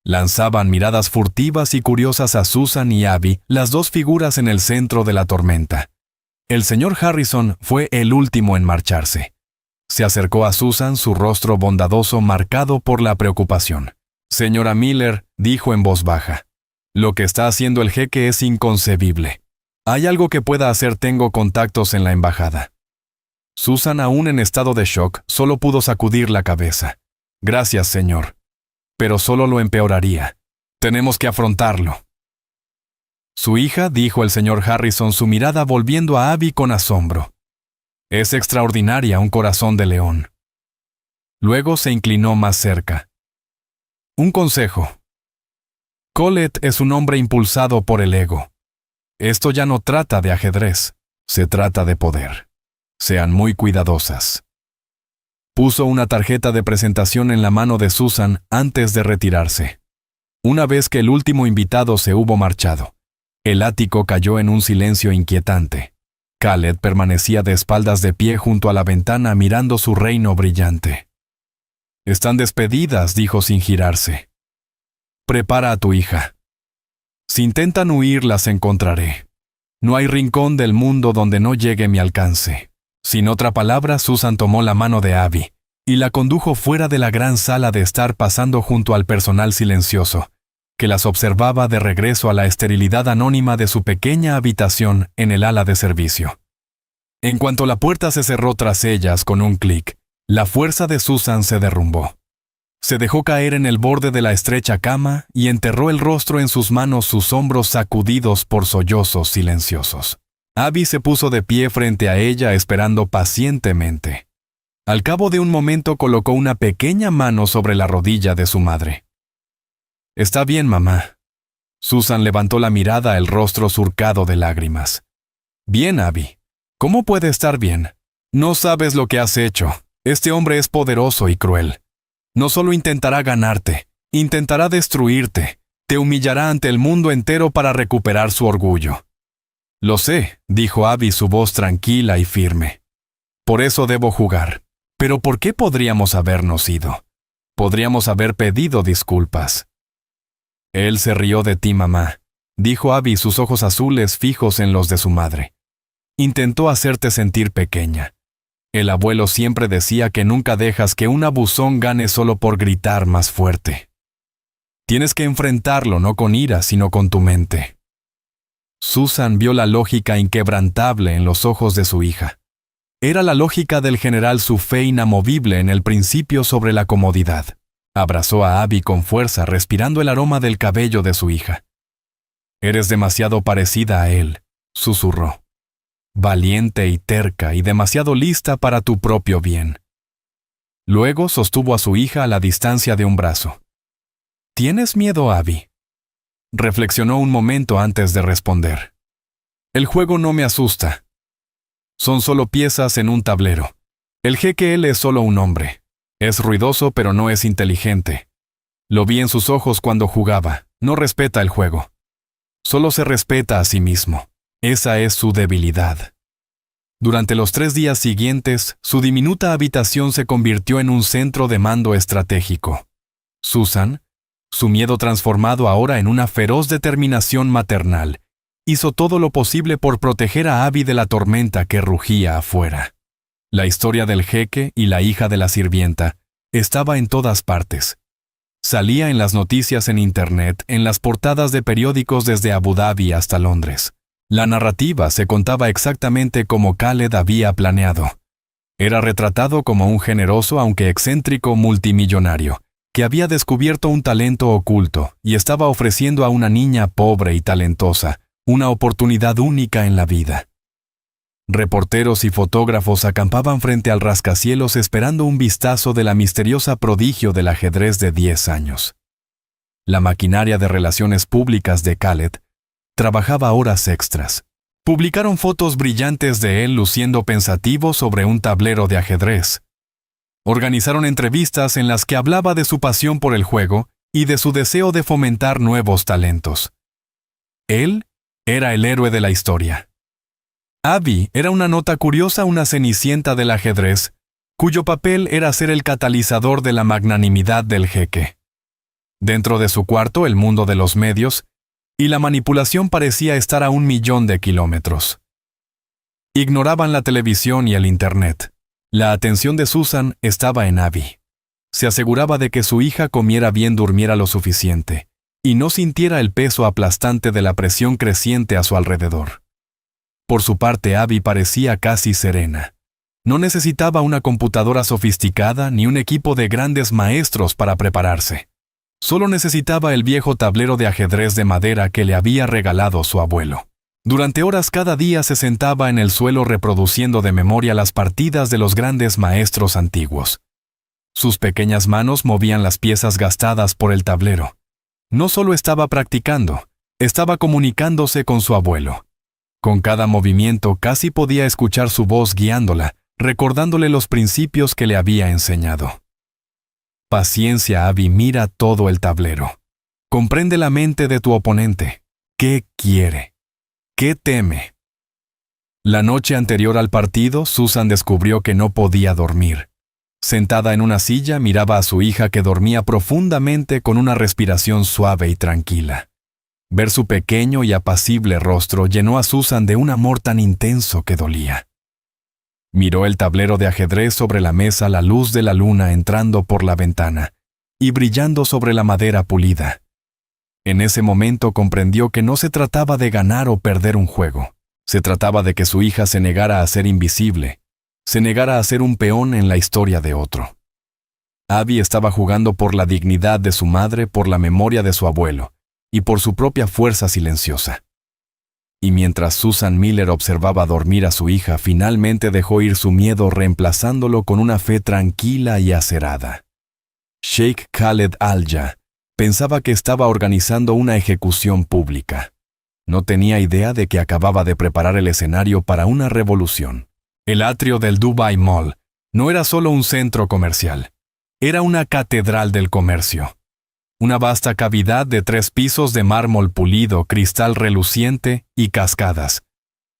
[SPEAKER 1] Lanzaban miradas furtivas y curiosas a Susan y Abby, las 2 figuras en el centro de la tormenta. El señor Harrison fue el último en marcharse. Se acercó a Susan, su rostro bondadoso marcado por la preocupación. «Señora Miller», dijo en voz baja, «lo que está haciendo el jeque es inconcebible. ¿Hay algo que pueda hacer? Tengo contactos en la embajada». Susan, aún en estado de shock, solo pudo sacudir la cabeza. «Gracias, señor. Pero solo lo empeoraría. Tenemos que afrontarlo». «Su hija», dijo el señor Harrison, su mirada volviendo a Abby con asombro. «Es extraordinaria, un corazón de león». Luego se inclinó más cerca. «Un consejo. Colette es un hombre impulsado por el ego. Esto ya no trata de ajedrez, se trata de poder. Sean muy cuidadosas». Puso una tarjeta de presentación en la mano de Susan antes de retirarse. Una vez que el último invitado se hubo marchado, el ático cayó en un silencio inquietante. Khaled permanecía de espaldas de pie junto a la ventana mirando su reino brillante. «Están despedidas», dijo sin girarse. «Prepara a tu hija. Si intentan huir, las encontraré. No hay rincón del mundo donde no llegue mi alcance». Sin otra palabra, Susan tomó la mano de Abby y la condujo fuera de la gran sala de estar, pasando junto al personal silencioso, que las observaba de regreso a la esterilidad anónima de su pequeña habitación en el ala de servicio. En cuanto la puerta se cerró tras ellas con un clic, la fuerza de Susan se derrumbó. Se dejó caer en el borde de la estrecha cama y enterró el rostro en sus manos, sus hombros sacudidos por sollozos silenciosos. Abby se puso de pie frente a ella esperando pacientemente. Al cabo de un momento colocó una pequeña mano sobre la rodilla de su madre. «Está bien, mamá». Susan levantó la mirada, el rostro surcado de lágrimas. «Bien, Abby. ¿Cómo puede estar bien? No sabes lo que has hecho. Este hombre es poderoso y cruel. No solo intentará ganarte, intentará destruirte. Te humillará ante el mundo entero para recuperar su orgullo». «Lo sé», dijo Abby, su voz tranquila y firme. «Por eso debo jugar. Pero ¿por qué podríamos habernos ido? Podríamos haber pedido disculpas». «Él se rió de ti, mamá. dijo Abby, sus ojos azules fijos en los de su madre. Intentó hacerte sentir pequeña. El abuelo siempre decía que nunca dejas que un abusón gane solo por gritar más fuerte. Tienes que enfrentarlo no con ira, sino con tu mente. Susan vio la lógica inquebrantable en los ojos de su hija. Era la lógica del general, su fe inamovible en el principio sobre la comodidad. Abrazó a Abby con fuerza, respirando el aroma del cabello de su hija. «Eres demasiado parecida a él», susurró. «Valiente y terca y demasiado lista para tu propio bien». Luego sostuvo a su hija a la distancia de un brazo. «¿Tienes miedo, Abby?». Reflexionó un momento antes de responder. «El juego no me asusta. Son solo piezas en un tablero. El jeque él es solo un hombre. Es ruidoso pero no es inteligente. Lo vi en sus ojos cuando jugaba. No respeta el juego. Solo se respeta a sí mismo. Esa es su debilidad». Durante los 3 días siguientes, su diminuta habitación se convirtió en un centro de mando estratégico. Susan, su miedo transformado ahora en una feroz determinación maternal, hizo todo lo posible por proteger a Abby de la tormenta que rugía afuera. La historia del jeque y la hija de la sirvienta estaba en todas partes. Salía en las noticias en Internet, en las portadas de periódicos desde Abu Dhabi hasta Londres. La narrativa se contaba exactamente como Khaled había planeado. Era retratado como un generoso aunque excéntrico multimillonario, que había descubierto un talento oculto y estaba ofreciendo a una niña pobre y talentosa una oportunidad única en la vida. Reporteros y fotógrafos acampaban frente al rascacielos esperando un vistazo de la misteriosa prodigio del ajedrez de 10 años. La maquinaria de relaciones públicas de Khaled trabajaba horas extras. Publicaron fotos brillantes de él luciendo pensativo sobre un tablero de ajedrez. Organizaron entrevistas en las que hablaba de su pasión por el juego y de su deseo de fomentar nuevos talentos. Él era el héroe de la historia. Abby era una nota curiosa, una cenicienta del ajedrez, cuyo papel era ser el catalizador de la magnanimidad del jeque. Dentro de su cuarto, el mundo de los medios y la manipulación parecía estar a 1.000.000 de kilómetros. Ignoraban la televisión y el Internet. La atención de Susan estaba en Abby. Se aseguraba de que su hija comiera bien, durmiera lo suficiente, y no sintiera el peso aplastante de la presión creciente a su alrededor. Por su parte, Abby parecía casi serena. No necesitaba una computadora sofisticada ni un equipo de grandes maestros para prepararse. Solo necesitaba el viejo tablero de ajedrez de madera que le había regalado su abuelo. Durante horas cada día se sentaba en el suelo reproduciendo de memoria las partidas de los grandes maestros antiguos. Sus pequeñas manos movían las piezas gastadas por el tablero. No solo estaba practicando, estaba comunicándose con su abuelo. Con cada movimiento casi podía escuchar su voz guiándola, recordándole los principios que le había enseñado. Paciencia, Abby, mira todo el tablero. Comprende la mente de tu oponente. ¿Qué quiere? ¿Qué teme? La noche anterior al partido, Susan descubrió que no podía dormir. Sentada en una silla, miraba a su hija que dormía profundamente con una respiración suave y tranquila. Ver su pequeño y apacible rostro llenó a Susan de un amor tan intenso que dolía. Miró el tablero de ajedrez sobre la mesa, la luz de la luna entrando por la ventana y brillando sobre la madera pulida. En ese momento comprendió que no se trataba de ganar o perder un juego. Se trataba de que su hija se negara a ser invisible, se negara a ser un peón en la historia de otro. Abby estaba jugando por la dignidad de su madre, por la memoria de su abuelo y por su propia fuerza silenciosa. Y mientras Susan Miller observaba dormir a su hija, finalmente dejó ir su miedo reemplazándolo con una fe tranquila y acerada. Sheikh Khaled Al-Ja pensaba que estaba organizando una ejecución pública. No tenía idea de que acababa de preparar el escenario para una revolución. El atrio del Dubai Mall no era solo un centro comercial, era una catedral del comercio. Una vasta cavidad de 3 pisos de mármol pulido, cristal reluciente y cascadas.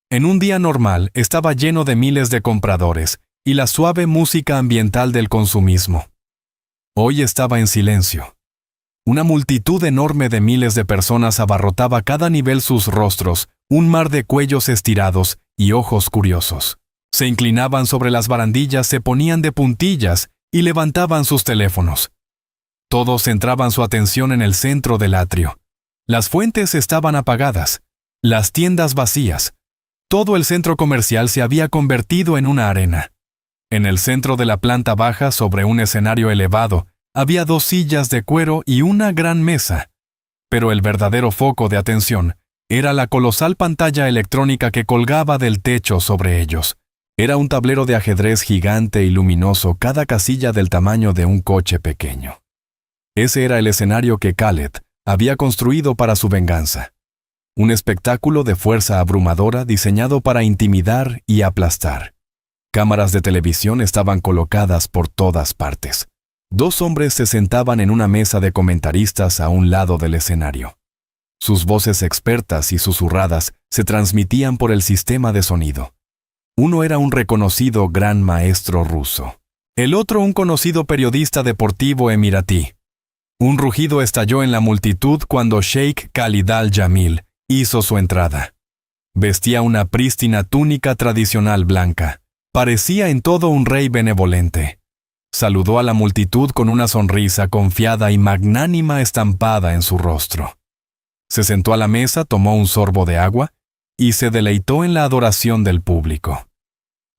[SPEAKER 1] En un día normal estaba lleno de miles de compradores y la suave música ambiental del consumismo. Hoy estaba en silencio. Una multitud enorme de miles de personas abarrotaba a cada nivel sus rostros, un mar de cuellos estirados y ojos curiosos. Se inclinaban sobre las barandillas, se ponían de puntillas y levantaban sus teléfonos. Todos centraban su atención en el centro del atrio. Las fuentes estaban apagadas, las tiendas vacías. Todo el centro comercial se había convertido en una arena. En el centro de la planta baja, sobre un escenario elevado, había 2 sillas de cuero y una gran mesa. Pero el verdadero foco de atención era la colosal pantalla electrónica que colgaba del techo sobre ellos. Era un tablero de ajedrez gigante y luminoso, cada casilla del tamaño de un coche pequeño. Ese era el escenario que Khaled había construido para su venganza. Un espectáculo de fuerza abrumadora diseñado para intimidar y aplastar. Cámaras de televisión estaban colocadas por todas partes. 2 hombres se sentaban en una mesa de comentaristas a un lado del escenario. Sus voces expertas y susurradas se transmitían por el sistema de sonido. Uno era un reconocido gran maestro ruso. El otro un conocido periodista deportivo emiratí. Un rugido estalló en la multitud cuando Sheikh Khalid al-Jamil hizo su entrada. Vestía una prístina túnica tradicional blanca. Parecía en todo un rey benevolente. Saludó a la multitud con una sonrisa confiada y magnánima estampada en su rostro. Se sentó a la mesa, tomó un sorbo de agua y se deleitó en la adoración del público.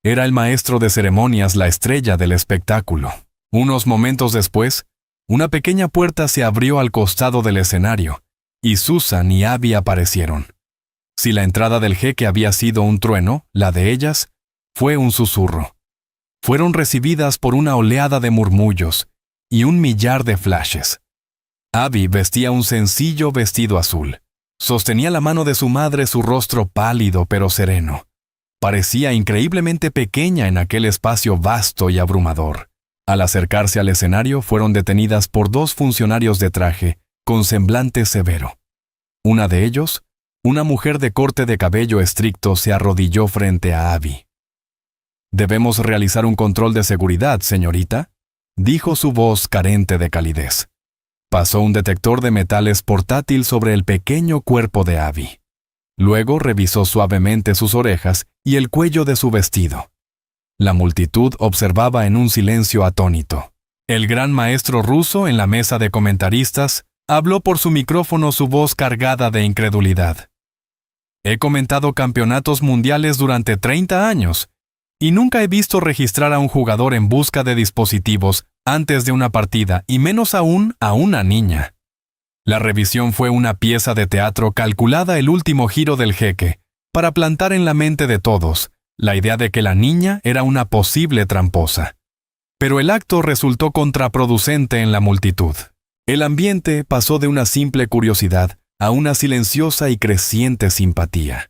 [SPEAKER 1] Era el maestro de ceremonias, la estrella del espectáculo. Unos momentos después, una pequeña puerta se abrió al costado del escenario, y Susan y Abby aparecieron. Si la entrada del jeque había sido un trueno, la de ellas fue un susurro. Fueron recibidas por una oleada de murmullos y un millar de flashes. Abby vestía un sencillo vestido azul. Sostenía la mano de su madre, su rostro pálido pero sereno. Parecía increíblemente pequeña en aquel espacio vasto y abrumador. Al acercarse al escenario, fueron detenidas por 2 funcionarios de traje, con semblante severo. Una de ellos, una mujer de corte de cabello estricto, se arrodilló frente a Abby. «Debemos realizar un control de seguridad, señorita», dijo su voz carente de calidez. Pasó un detector de metales portátil sobre el pequeño cuerpo de Abby. Luego revisó suavemente sus orejas y el cuello de su vestido. La multitud observaba en un silencio atónito. El gran maestro ruso, en la mesa de comentaristas, habló por su micrófono, su voz cargada de incredulidad. «He comentado campeonatos mundiales durante 30 años y nunca he visto registrar a un jugador en busca de dispositivos antes de una partida, y menos aún a una niña». La revisión fue una pieza de teatro calculada, el último giro del jeque, para plantar en la mente de todos la idea de que la niña era una posible tramposa. Pero el acto resultó contraproducente en la multitud. El ambiente pasó de una simple curiosidad a una silenciosa y creciente simpatía.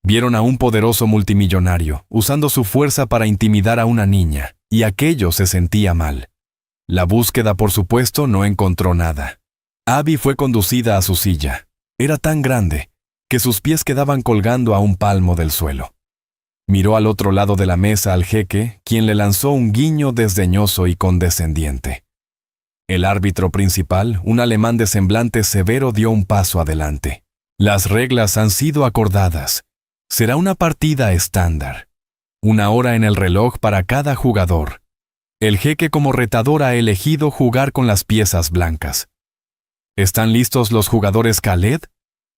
[SPEAKER 1] Vieron a un poderoso multimillonario usando su fuerza para intimidar a una niña, y aquello se sentía mal. La búsqueda, por supuesto, no encontró nada. Abby fue conducida a su silla. Era tan grande que sus pies quedaban colgando a un palmo del suelo. Miró al otro lado de la mesa al jeque, quien le lanzó un guiño desdeñoso y condescendiente. El árbitro principal, un alemán de semblante severo, dio un paso adelante. «Las reglas han sido acordadas. Será una partida estándar. 1 hora en el reloj para cada jugador. El jeque como retador ha elegido jugar con las piezas blancas». «¿Están listos los jugadores, Khaled?»,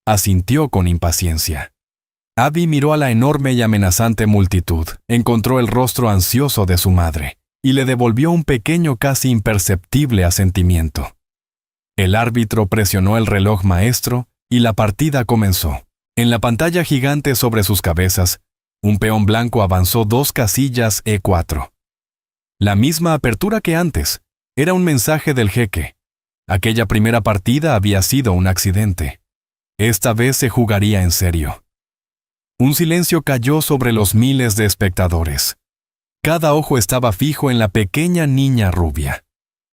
[SPEAKER 1] asintió con impaciencia. Abby miró a la enorme y amenazante multitud, encontró el rostro ansioso de su madre y le devolvió un pequeño, casi imperceptible asentimiento. El árbitro presionó el reloj maestro y la partida comenzó. En la pantalla gigante sobre sus cabezas, un peón blanco avanzó 2 casillas E4. La misma apertura que antes. Era un mensaje del jeque. Aquella primera partida había sido un accidente. Esta vez se jugaría en serio. Un silencio cayó sobre los miles de espectadores. Cada ojo estaba fijo en la pequeña niña rubia.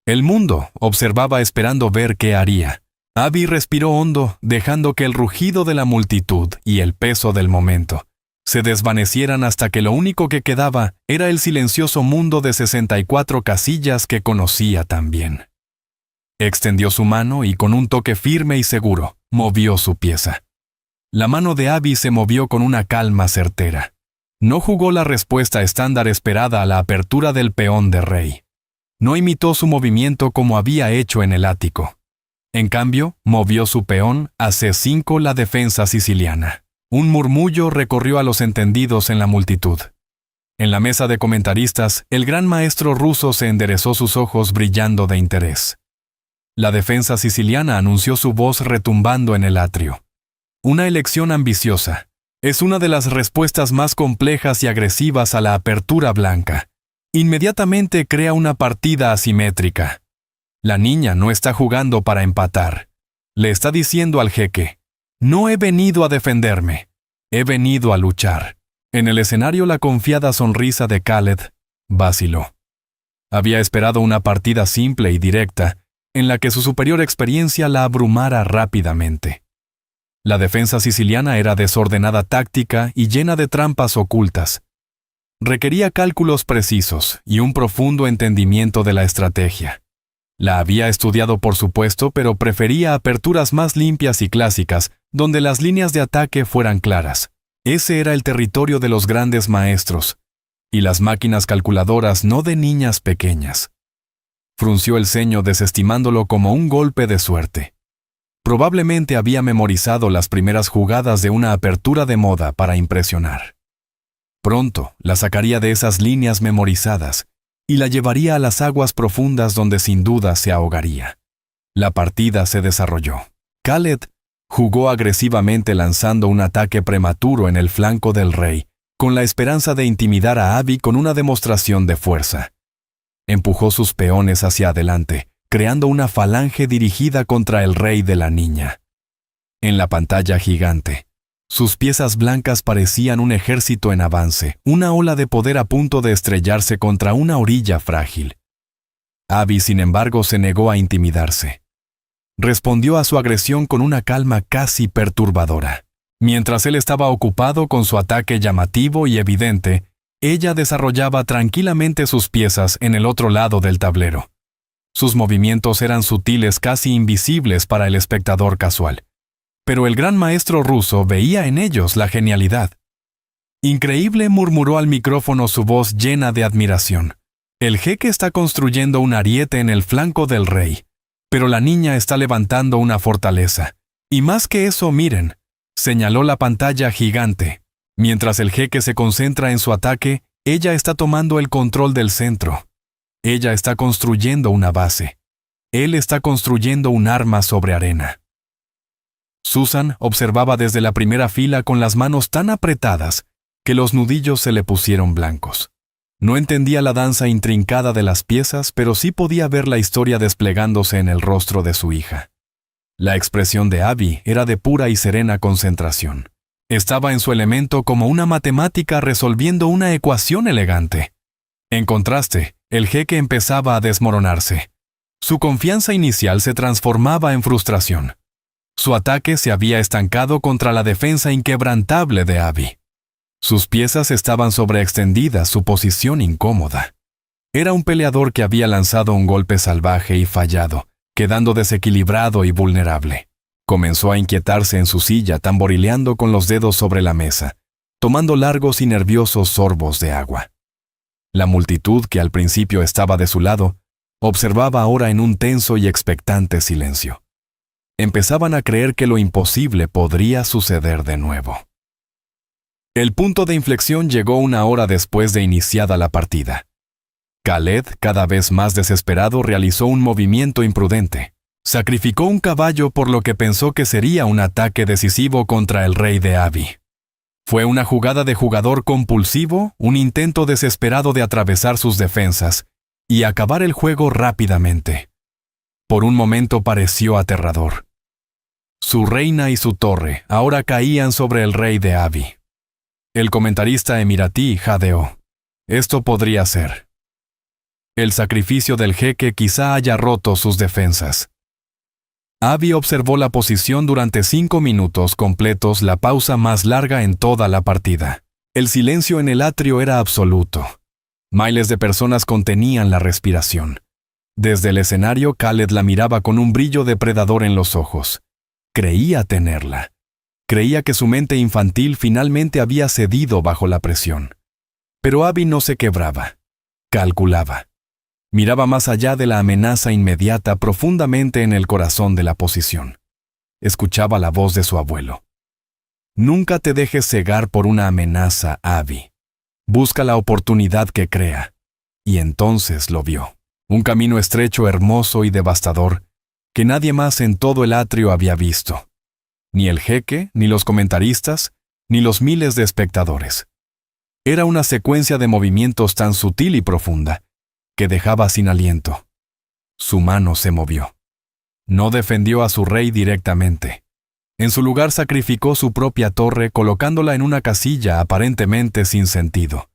[SPEAKER 1] El mundo observaba esperando ver qué haría. Abby respiró hondo, dejando que el rugido de la multitud y el peso del momento se desvanecieran hasta que lo único que quedaba era el silencioso mundo de 64 casillas que conocía tan bien. Extendió su mano y con un toque firme y seguro, movió su pieza. La mano de Abby se movió con una calma certera. No jugó la respuesta estándar esperada a la apertura del peón de rey. No imitó su movimiento como había hecho en el ático. En cambio, movió su peón a C5 la defensa siciliana. Un murmullo recorrió a los entendidos en la multitud. En la mesa de comentaristas, el gran maestro ruso se enderezó, sus ojos brillando de interés. La defensa siciliana anunció, su voz retumbando en el atrio. Una elección ambiciosa. Es una de las respuestas más complejas y agresivas a la apertura blanca. Inmediatamente crea una partida asimétrica. La niña no está jugando para empatar. Le está diciendo al jeque: no he venido a defenderme, he venido a luchar. En el escenario, la confiada sonrisa de Khaled vaciló. Había esperado una partida simple y directa, en la que su superior experiencia la abrumara rápidamente. La defensa siciliana era desordenada, táctica y llena de trampas ocultas. Requería cálculos precisos y un profundo entendimiento de la estrategia. La había estudiado, por supuesto, pero prefería aperturas más limpias y clásicas, donde las líneas de ataque fueran claras. Ese era el territorio de los grandes maestros, y las máquinas calculadoras no de niñas pequeñas. Frunció el ceño, desestimándolo como un golpe de suerte. Probablemente había memorizado las primeras jugadas de una apertura de moda para impresionar. Pronto la sacaría de esas líneas memorizadas y la llevaría a las aguas profundas, donde sin duda se ahogaría. La partida se desarrolló. Khaled jugó agresivamente, lanzando un ataque prematuro en el flanco del rey, con la esperanza de intimidar a Abby con una demostración de fuerza. Empujó sus peones hacia adelante, creando una falange dirigida contra el rey de la niña. En la pantalla gigante, sus piezas blancas parecían un ejército en avance, una ola de poder a punto de estrellarse contra una orilla frágil. Abby, sin embargo, se negó a intimidarse. Respondió a su agresión con una calma casi perturbadora. Mientras él estaba ocupado con su ataque llamativo y evidente, ella desarrollaba tranquilamente sus piezas en el otro lado del tablero. Sus movimientos eran sutiles, casi invisibles para el espectador casual. Pero el gran maestro ruso veía en ellos la genialidad. Increíble, murmuró al micrófono, su voz llena de admiración. El jeque está construyendo un ariete en el flanco del rey, pero la niña está levantando una fortaleza. Y más que eso, miren, señaló la pantalla gigante. Mientras el jeque se concentra en su ataque, ella está tomando el control del centro. Ella está construyendo una base. Él está construyendo un arma sobre arena. Susan observaba desde la primera fila, con las manos tan apretadas que los nudillos se le pusieron blancos. No entendía la danza intrincada de las piezas, pero sí podía ver la historia desplegándose en el rostro de su hija. La expresión de Abby era de pura y serena concentración. Estaba en su elemento, como una matemática resolviendo una ecuación elegante. En contraste, el jeque empezaba a desmoronarse. Su confianza inicial se transformaba en frustración. Su ataque se había estancado contra la defensa inquebrantable de Abby. Sus piezas estaban sobreextendidas, su posición incómoda. Era un peleador que había lanzado un golpe salvaje y fallado, quedando desequilibrado y vulnerable. Comenzó a inquietarse en su silla, tamborileando con los dedos sobre la mesa, tomando largos y nerviosos sorbos de agua. La multitud, que al principio estaba de su lado, observaba ahora en un tenso y expectante silencio. Empezaban a creer que lo imposible podría suceder de nuevo. El punto de inflexión llegó una hora después de iniciada la partida. Khaled, cada vez más desesperado, realizó un movimiento imprudente. Sacrificó un caballo por lo que pensó que sería un ataque decisivo contra el rey de Abby. Fue una jugada de jugador compulsivo, un intento desesperado de atravesar sus defensas y acabar el juego rápidamente. Por un momento pareció aterrador. Su reina y su torre ahora caían sobre el rey de Abby. El comentarista emiratí jadeó. Esto podría ser. El sacrificio del jeque quizá haya roto sus defensas. Abby observó la posición durante 5 minutos completos, la pausa más larga en toda la partida. El silencio en el atrio era absoluto. Miles de personas contenían la respiración. Desde el escenario, Khaled la miraba con un brillo depredador en los ojos. Creía tenerla. Creía que su mente infantil finalmente había cedido bajo la presión. Pero Abby no se quebraba. Calculaba. Miraba más allá de la amenaza inmediata profundamente en el corazón de la posición. Escuchaba la voz de su abuelo. Nunca te dejes cegar por una amenaza, Abby. Busca la oportunidad que crea. Y entonces lo vio. Un camino estrecho, hermoso y devastador, que nadie más en todo el atrio había visto. Ni el jeque, ni los comentaristas, ni los miles de espectadores. Era una secuencia de movimientos tan sutil y profunda, que dejaba sin aliento. Su mano se movió. No defendió a su rey directamente. En su lugar sacrificó su propia torre colocándola en una casilla aparentemente sin sentido.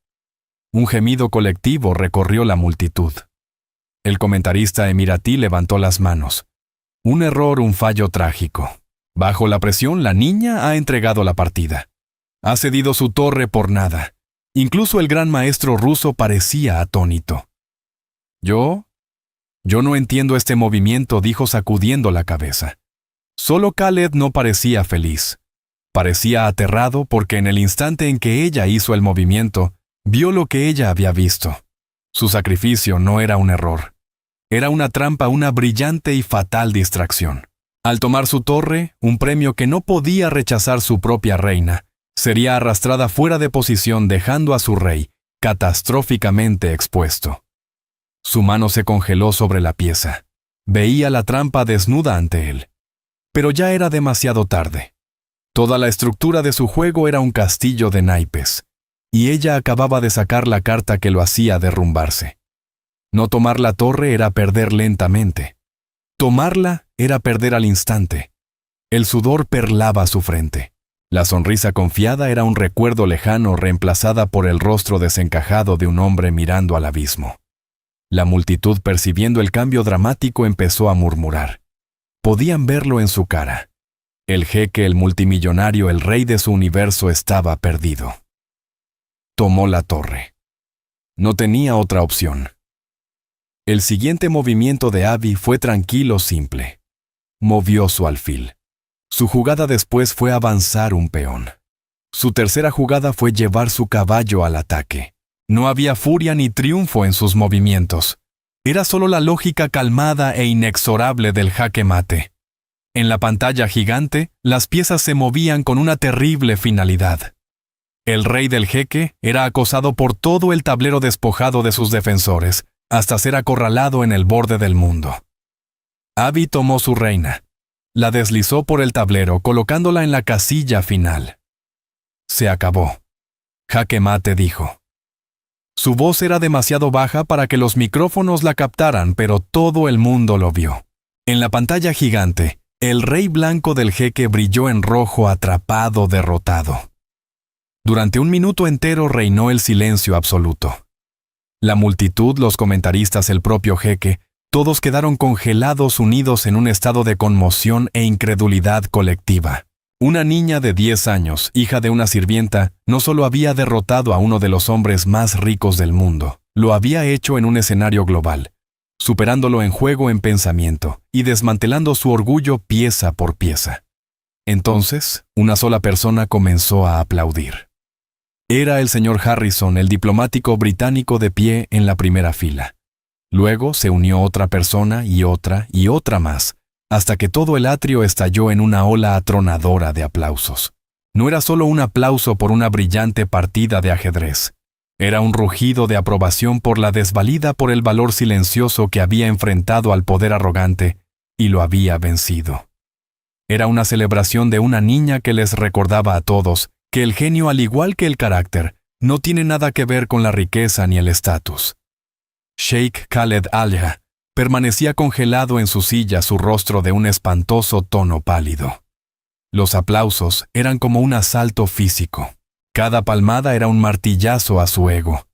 [SPEAKER 1] Un gemido colectivo recorrió la multitud. El comentarista emiratí levantó las manos. Un error, un fallo trágico. Bajo la presión, la niña ha entregado la partida. Ha cedido su torre por nada. Incluso el gran maestro ruso parecía atónito. Yo no entiendo este movimiento, dijo sacudiendo la cabeza. Solo Khaled no parecía feliz. Parecía aterrado porque en el instante en que ella hizo el movimiento, vio lo que ella había visto. Su sacrificio no era un error. Era una trampa, una brillante y fatal distracción. Al tomar su torre, un premio que no podía rechazar su propia reina, sería arrastrada fuera de posición dejando a su rey catastróficamente expuesto. Su mano se congeló sobre la pieza. Veía la trampa desnuda ante él. Pero ya era demasiado tarde. Toda la estructura de su juego era un castillo de naipes, y ella acababa de sacar la carta que lo hacía derrumbarse. No tomar la torre era perder lentamente. Tomarla era perder al instante. El sudor perlaba su frente. La sonrisa confiada era un recuerdo lejano reemplazada por el rostro desencajado de un hombre mirando al abismo. La multitud, percibiendo el cambio dramático, empezó a murmurar. Podían verlo en su cara. El jeque, el multimillonario, el rey de su universo, estaba perdido. Tomó la torre. No tenía otra opción. El siguiente movimiento de Abby fue tranquilo, simple. Movió su alfil. Su jugada después fue avanzar un peón. Su tercera jugada fue llevar su caballo al ataque. No había furia ni triunfo en sus movimientos. Era solo la lógica calmada e inexorable del jaque mate. En la pantalla gigante, las piezas se movían con una terrible finalidad. El rey del jeque era acosado por todo el tablero despojado de sus defensores, hasta ser acorralado en el borde del mundo. Abby tomó su reina. La deslizó por el tablero, colocándola en la casilla final. Se acabó. Jaque mate, dijo. Su voz era demasiado baja para que los micrófonos la captaran, pero todo el mundo lo vio. En la pantalla gigante, el rey blanco del jeque brilló en rojo, atrapado, derrotado. Durante un minuto entero reinó el silencio absoluto. La multitud, los comentaristas, el propio jeque, todos quedaron congelados, unidos en un estado de conmoción e incredulidad colectiva. Una niña de 10 años, hija de una sirvienta, no solo había derrotado a uno de los hombres más ricos del mundo, lo había hecho en un escenario global, superándolo en juego, en pensamiento, y desmantelando su orgullo pieza por pieza. Entonces, una sola persona comenzó a aplaudir. Era el señor Harrison, el diplomático británico de pie en la primera fila. Luego se unió otra persona y otra más, hasta que todo el atrio estalló en una ola atronadora de aplausos. No era solo un aplauso por una brillante partida de ajedrez. Era un rugido de aprobación por la desvalida, por el valor silencioso que había enfrentado al poder arrogante y lo había vencido. Era una celebración de una niña que les recordaba a todos que el genio, al igual que el carácter, no tiene nada que ver con la riqueza ni el estatus. Sheikh Khaled Al-Jah permanecía congelado en su silla, su rostro de un espantoso tono pálido. Los aplausos eran como un asalto físico. Cada palmada era un martillazo a su ego.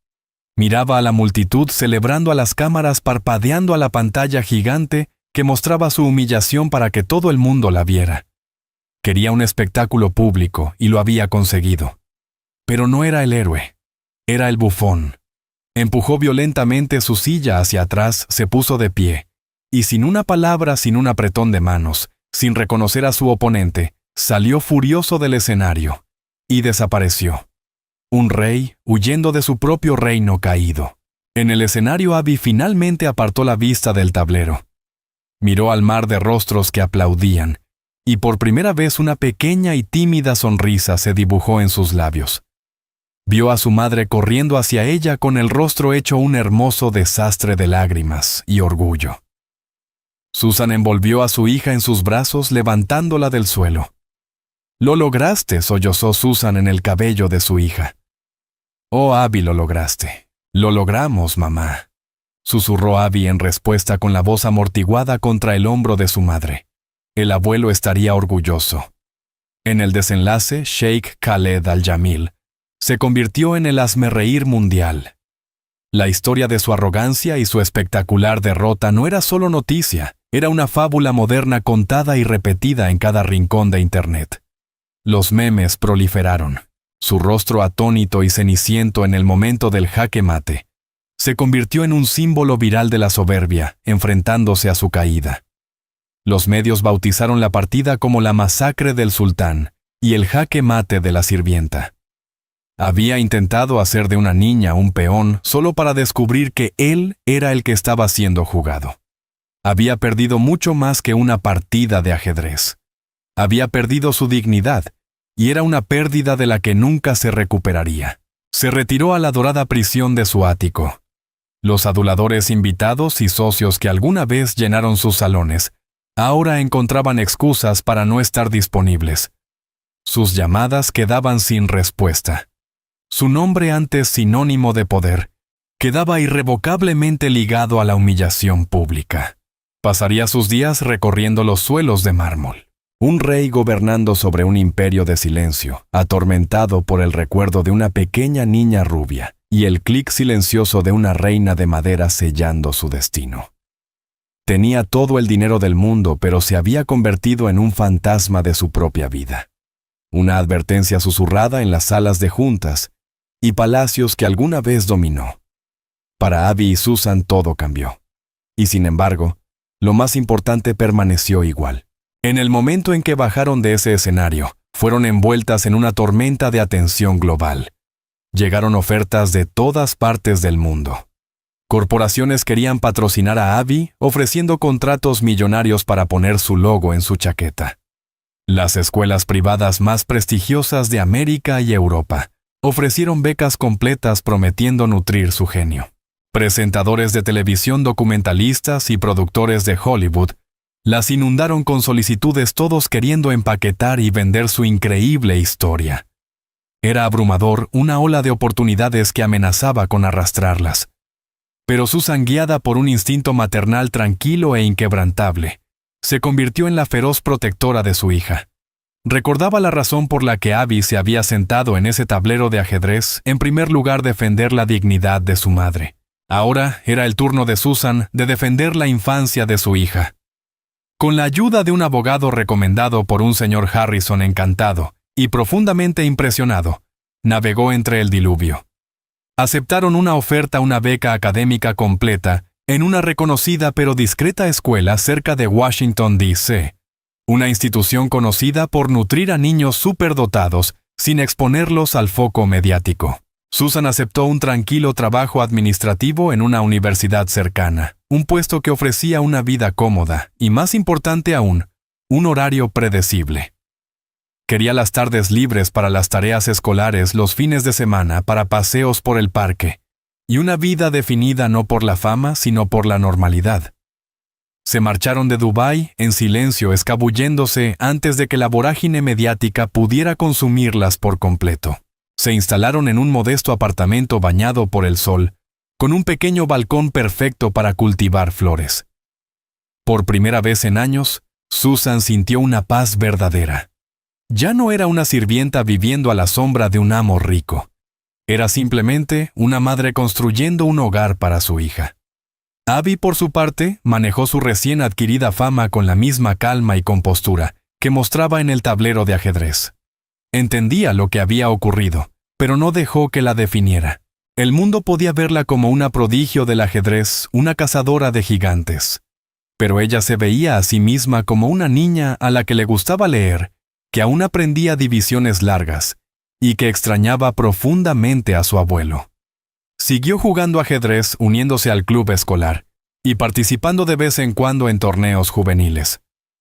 [SPEAKER 1] Miraba a la multitud celebrando a las cámaras, parpadeando a la pantalla gigante que mostraba su humillación para que todo el mundo la viera. Quería un espectáculo público y lo había conseguido. Pero no era el héroe, era el bufón. Empujó violentamente su silla hacia atrás, se puso de pie, y sin una palabra, sin un apretón de manos, sin reconocer a su oponente, salió furioso del escenario y desapareció. Un rey huyendo de su propio reino caído. En el escenario, Abby finalmente apartó la vista del tablero. Miró al mar de rostros que aplaudían, y por primera vez una pequeña y tímida sonrisa se dibujó en sus labios. Vio a su madre corriendo hacia ella con el rostro hecho un hermoso desastre de lágrimas y orgullo. Susan envolvió a su hija en sus brazos, levantándola del suelo. «Lo lograste», sollozó Susan en el cabello de su hija. «Oh, Abby, lo lograste. Lo logramos, mamá», susurró Abby en respuesta con la voz amortiguada contra el hombro de su madre. El abuelo estaría orgulloso. En el desenlace, Sheikh Khaled Al-Jamil se convirtió en el hazmerreír mundial. La historia de su arrogancia y su espectacular derrota no era solo noticia, era una fábula moderna contada y repetida en cada rincón de Internet. Los memes proliferaron. Su rostro atónito y ceniciento en el momento del jaque mate se convirtió en un símbolo viral de la soberbia, enfrentándose a su caída. Los medios bautizaron la partida como la masacre del sultán y el jaque mate de la sirvienta. Había intentado hacer de una niña un peón solo para descubrir que él era el que estaba siendo jugado. Había perdido mucho más que una partida de ajedrez. Había perdido su dignidad, y era una pérdida de la que nunca se recuperaría. Se retiró a la dorada prisión de su ático. Los aduladores invitados y socios que alguna vez llenaron sus salones, ahora encontraban excusas para no estar disponibles. Sus llamadas quedaban sin respuesta. Su nombre, antes sinónimo de poder, quedaba irrevocablemente ligado a la humillación pública. Pasaría sus días recorriendo los suelos de mármol. Un rey gobernando sobre un imperio de silencio, atormentado por el recuerdo de una pequeña niña rubia y el clic silencioso de una reina de madera sellando su destino. Tenía todo el dinero del mundo, pero se había convertido en un fantasma de su propia vida. Una advertencia susurrada en las salas de juntas y palacios que alguna vez dominó. Para Abby y Susan todo cambió. Y sin embargo, lo más importante permaneció igual. En el momento en que bajaron de ese escenario, fueron envueltas en una tormenta de atención global. Llegaron ofertas de todas partes del mundo. Corporaciones querían patrocinar a Abby, ofreciendo contratos millonarios para poner su logo en su chaqueta. Las escuelas privadas más prestigiosas de América y Europa ofrecieron becas completas prometiendo nutrir su genio. Presentadores de televisión, documentalistas y productores de Hollywood las inundaron con solicitudes, todos queriendo empaquetar y vender su increíble historia. Era abrumador, una ola de oportunidades que amenazaba con arrastrarlas. Pero Susan, guiada por un instinto maternal tranquilo e inquebrantable, se convirtió en la feroz protectora de su hija. Recordaba la razón por la que Abby se había sentado en ese tablero de ajedrez, en primer lugar defender la dignidad de su madre. Ahora era el turno de Susan de defender la infancia de su hija. Con la ayuda de un abogado recomendado por un señor Harrison encantado y profundamente impresionado, navegó entre el diluvio. Aceptaron una oferta, una beca académica completa en una reconocida pero discreta escuela cerca de Washington, D.C., una institución conocida por nutrir a niños superdotados sin exponerlos al foco mediático. Susan aceptó un tranquilo trabajo administrativo en una universidad cercana, un puesto que ofrecía una vida cómoda y, más importante aún, un horario predecible. Quería las tardes libres para las tareas escolares, los fines de semana para paseos por el parque, y una vida definida no por la fama, sino por la normalidad. Se marcharon de Dubái en silencio, escabulléndose antes de que la vorágine mediática pudiera consumirlas por completo. Se instalaron en un modesto apartamento bañado por el sol, con un pequeño balcón perfecto para cultivar flores. Por primera vez en años, Susan sintió una paz verdadera. Ya no era una sirvienta viviendo a la sombra de un amo rico. Era simplemente una madre construyendo un hogar para su hija. Abby, por su parte, manejó su recién adquirida fama con la misma calma y compostura que mostraba en el tablero de ajedrez. Entendía lo que había ocurrido, pero no dejó que la definiera. El mundo podía verla como una prodigio del ajedrez, una cazadora de gigantes. Pero ella se veía a sí misma como una niña a la que le gustaba leer, que aún aprendía divisiones largas, y que extrañaba profundamente a su abuelo. Siguió jugando ajedrez uniéndose al club escolar, y participando de vez en cuando en torneos juveniles.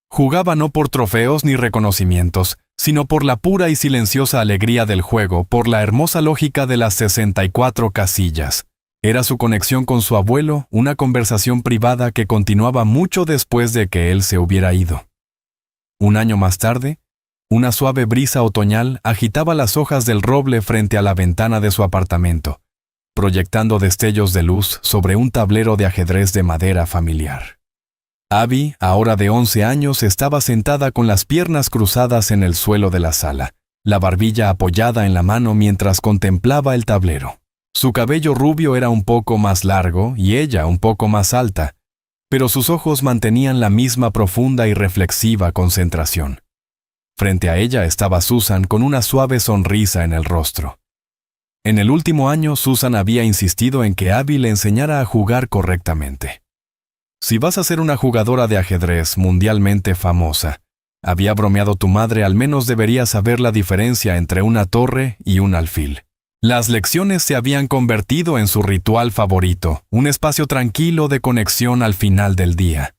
[SPEAKER 1] Jugaba no por trofeos ni reconocimientos, sino por la pura y silenciosa alegría del juego, por la hermosa lógica de las 64 casillas. Era su conexión con su abuelo, una conversación privada que continuaba mucho después de que él se hubiera ido. Un año más tarde, una suave brisa otoñal agitaba las hojas del roble frente a la ventana de su apartamento, proyectando destellos de luz sobre un tablero de ajedrez de madera familiar. Abby, ahora de 11 años, estaba sentada con las piernas cruzadas en el suelo de la sala, la barbilla apoyada en la mano mientras contemplaba el tablero. Su cabello rubio era un poco más largo y ella un poco más alta, pero sus ojos mantenían la misma profunda y reflexiva concentración. Frente a ella estaba Susan con una suave sonrisa en el rostro. En el último año, Susan había insistido en que Abby le enseñara a jugar correctamente. Si vas a ser una jugadora de ajedrez mundialmente famosa, había bromeado tu madre, al menos deberías saber la diferencia entre una torre y un alfil. Las lecciones se habían convertido en su ritual favorito, un espacio tranquilo de conexión al final del día.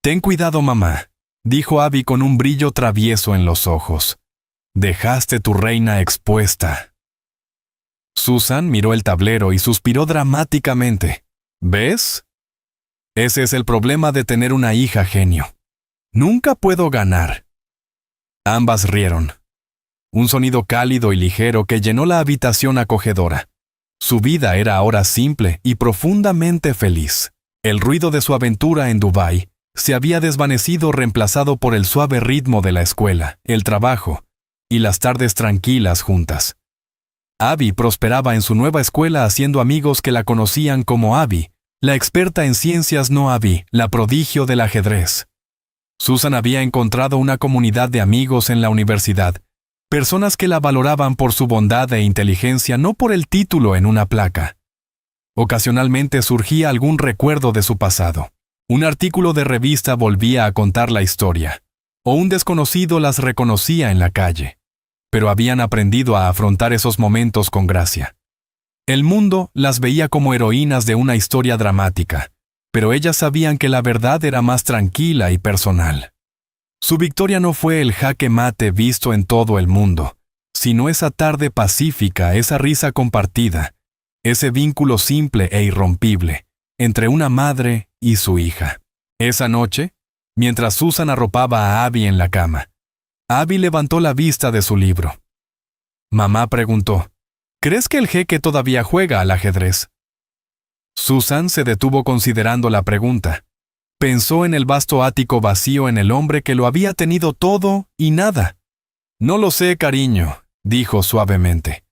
[SPEAKER 1] «Ten cuidado, mamá», dijo Abby con un brillo travieso en los ojos. «Dejaste tu reina expuesta». Susan miró el tablero y suspiró dramáticamente. «¿Ves? Ese es el problema de tener una hija genio. Nunca puedo ganar». Ambas rieron. Un sonido cálido y ligero que llenó la habitación acogedora. Su vida era ahora simple y profundamente feliz. El ruido de su aventura en Dubái se había desvanecido, reemplazado por el suave ritmo de la escuela, el trabajo y las tardes tranquilas juntas. Abby prosperaba en su nueva escuela haciendo amigos que la conocían como Abby, la experta en ciencias, no Abby, la prodigio del ajedrez. Susan había encontrado una comunidad de amigos en la universidad, personas que la valoraban por su bondad e inteligencia, no por el título en una placa. Ocasionalmente surgía algún recuerdo de su pasado. Un artículo de revista volvía a contar la historia, o un desconocido las reconocía en la calle. Pero habían aprendido a afrontar esos momentos con gracia. El mundo las veía como heroínas de una historia dramática, pero ellas sabían que la verdad era más tranquila y personal. Su victoria no fue el jaque mate visto en todo el mundo, sino esa tarde pacífica, esa risa compartida, ese vínculo simple e irrompible entre una madre y su hija. Esa noche, mientras Susan arropaba a Abby en la cama, Abby levantó la vista de su libro. Mamá preguntó, ¿crees que el jeque todavía juega al ajedrez? Susan se detuvo considerando la pregunta. Pensó en el vasto ático vacío en el hombre que lo había tenido todo y nada. No lo sé, cariño, dijo suavemente.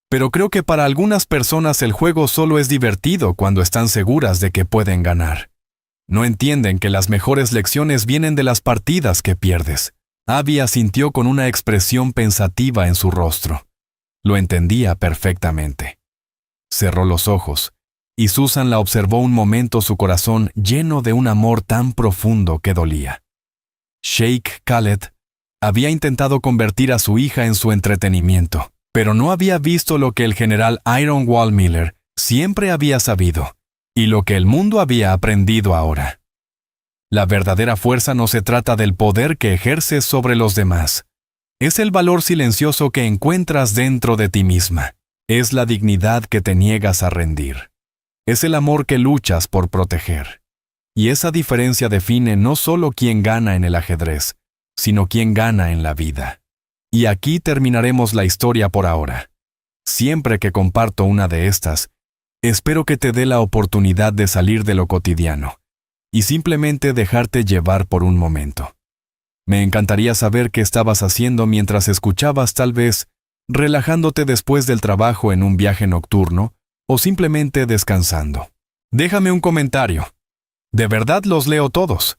[SPEAKER 1] Pero creo que para algunas personas el juego solo es divertido cuando están seguras de que pueden ganar. No entienden que las mejores lecciones vienen de las partidas que pierdes. Abby asintió con una expresión pensativa en su rostro. Lo entendía perfectamente. Cerró los ojos, y Susan la observó un momento, su corazón lleno de un amor tan profundo que dolía. Sheikh Khaled había intentado convertir a su hija en su entretenimiento, pero no había visto lo que el general Iron Wall Miller siempre había sabido, y lo que el mundo había aprendido ahora. La verdadera fuerza no se trata del poder que ejerces sobre los demás. Es el valor silencioso que encuentras dentro de ti misma. Es la dignidad que te niegas a rendir. Es el amor que luchas por proteger. Y esa diferencia define no solo quién gana en el ajedrez, sino quién gana en la vida. Y aquí terminaremos la historia por ahora. Siempre que comparto una de estas, espero que te dé la oportunidad de salir de lo cotidiano y simplemente dejarte llevar por un momento. Me encantaría saber qué estabas haciendo mientras escuchabas, tal vez relajándote después del trabajo en un viaje nocturno, o simplemente descansando. Déjame un comentario. De verdad los leo todos.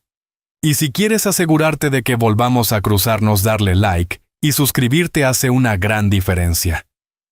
[SPEAKER 1] Y si quieres asegurarte de que volvamos a cruzarnos, darle like y suscribirte hace una gran diferencia.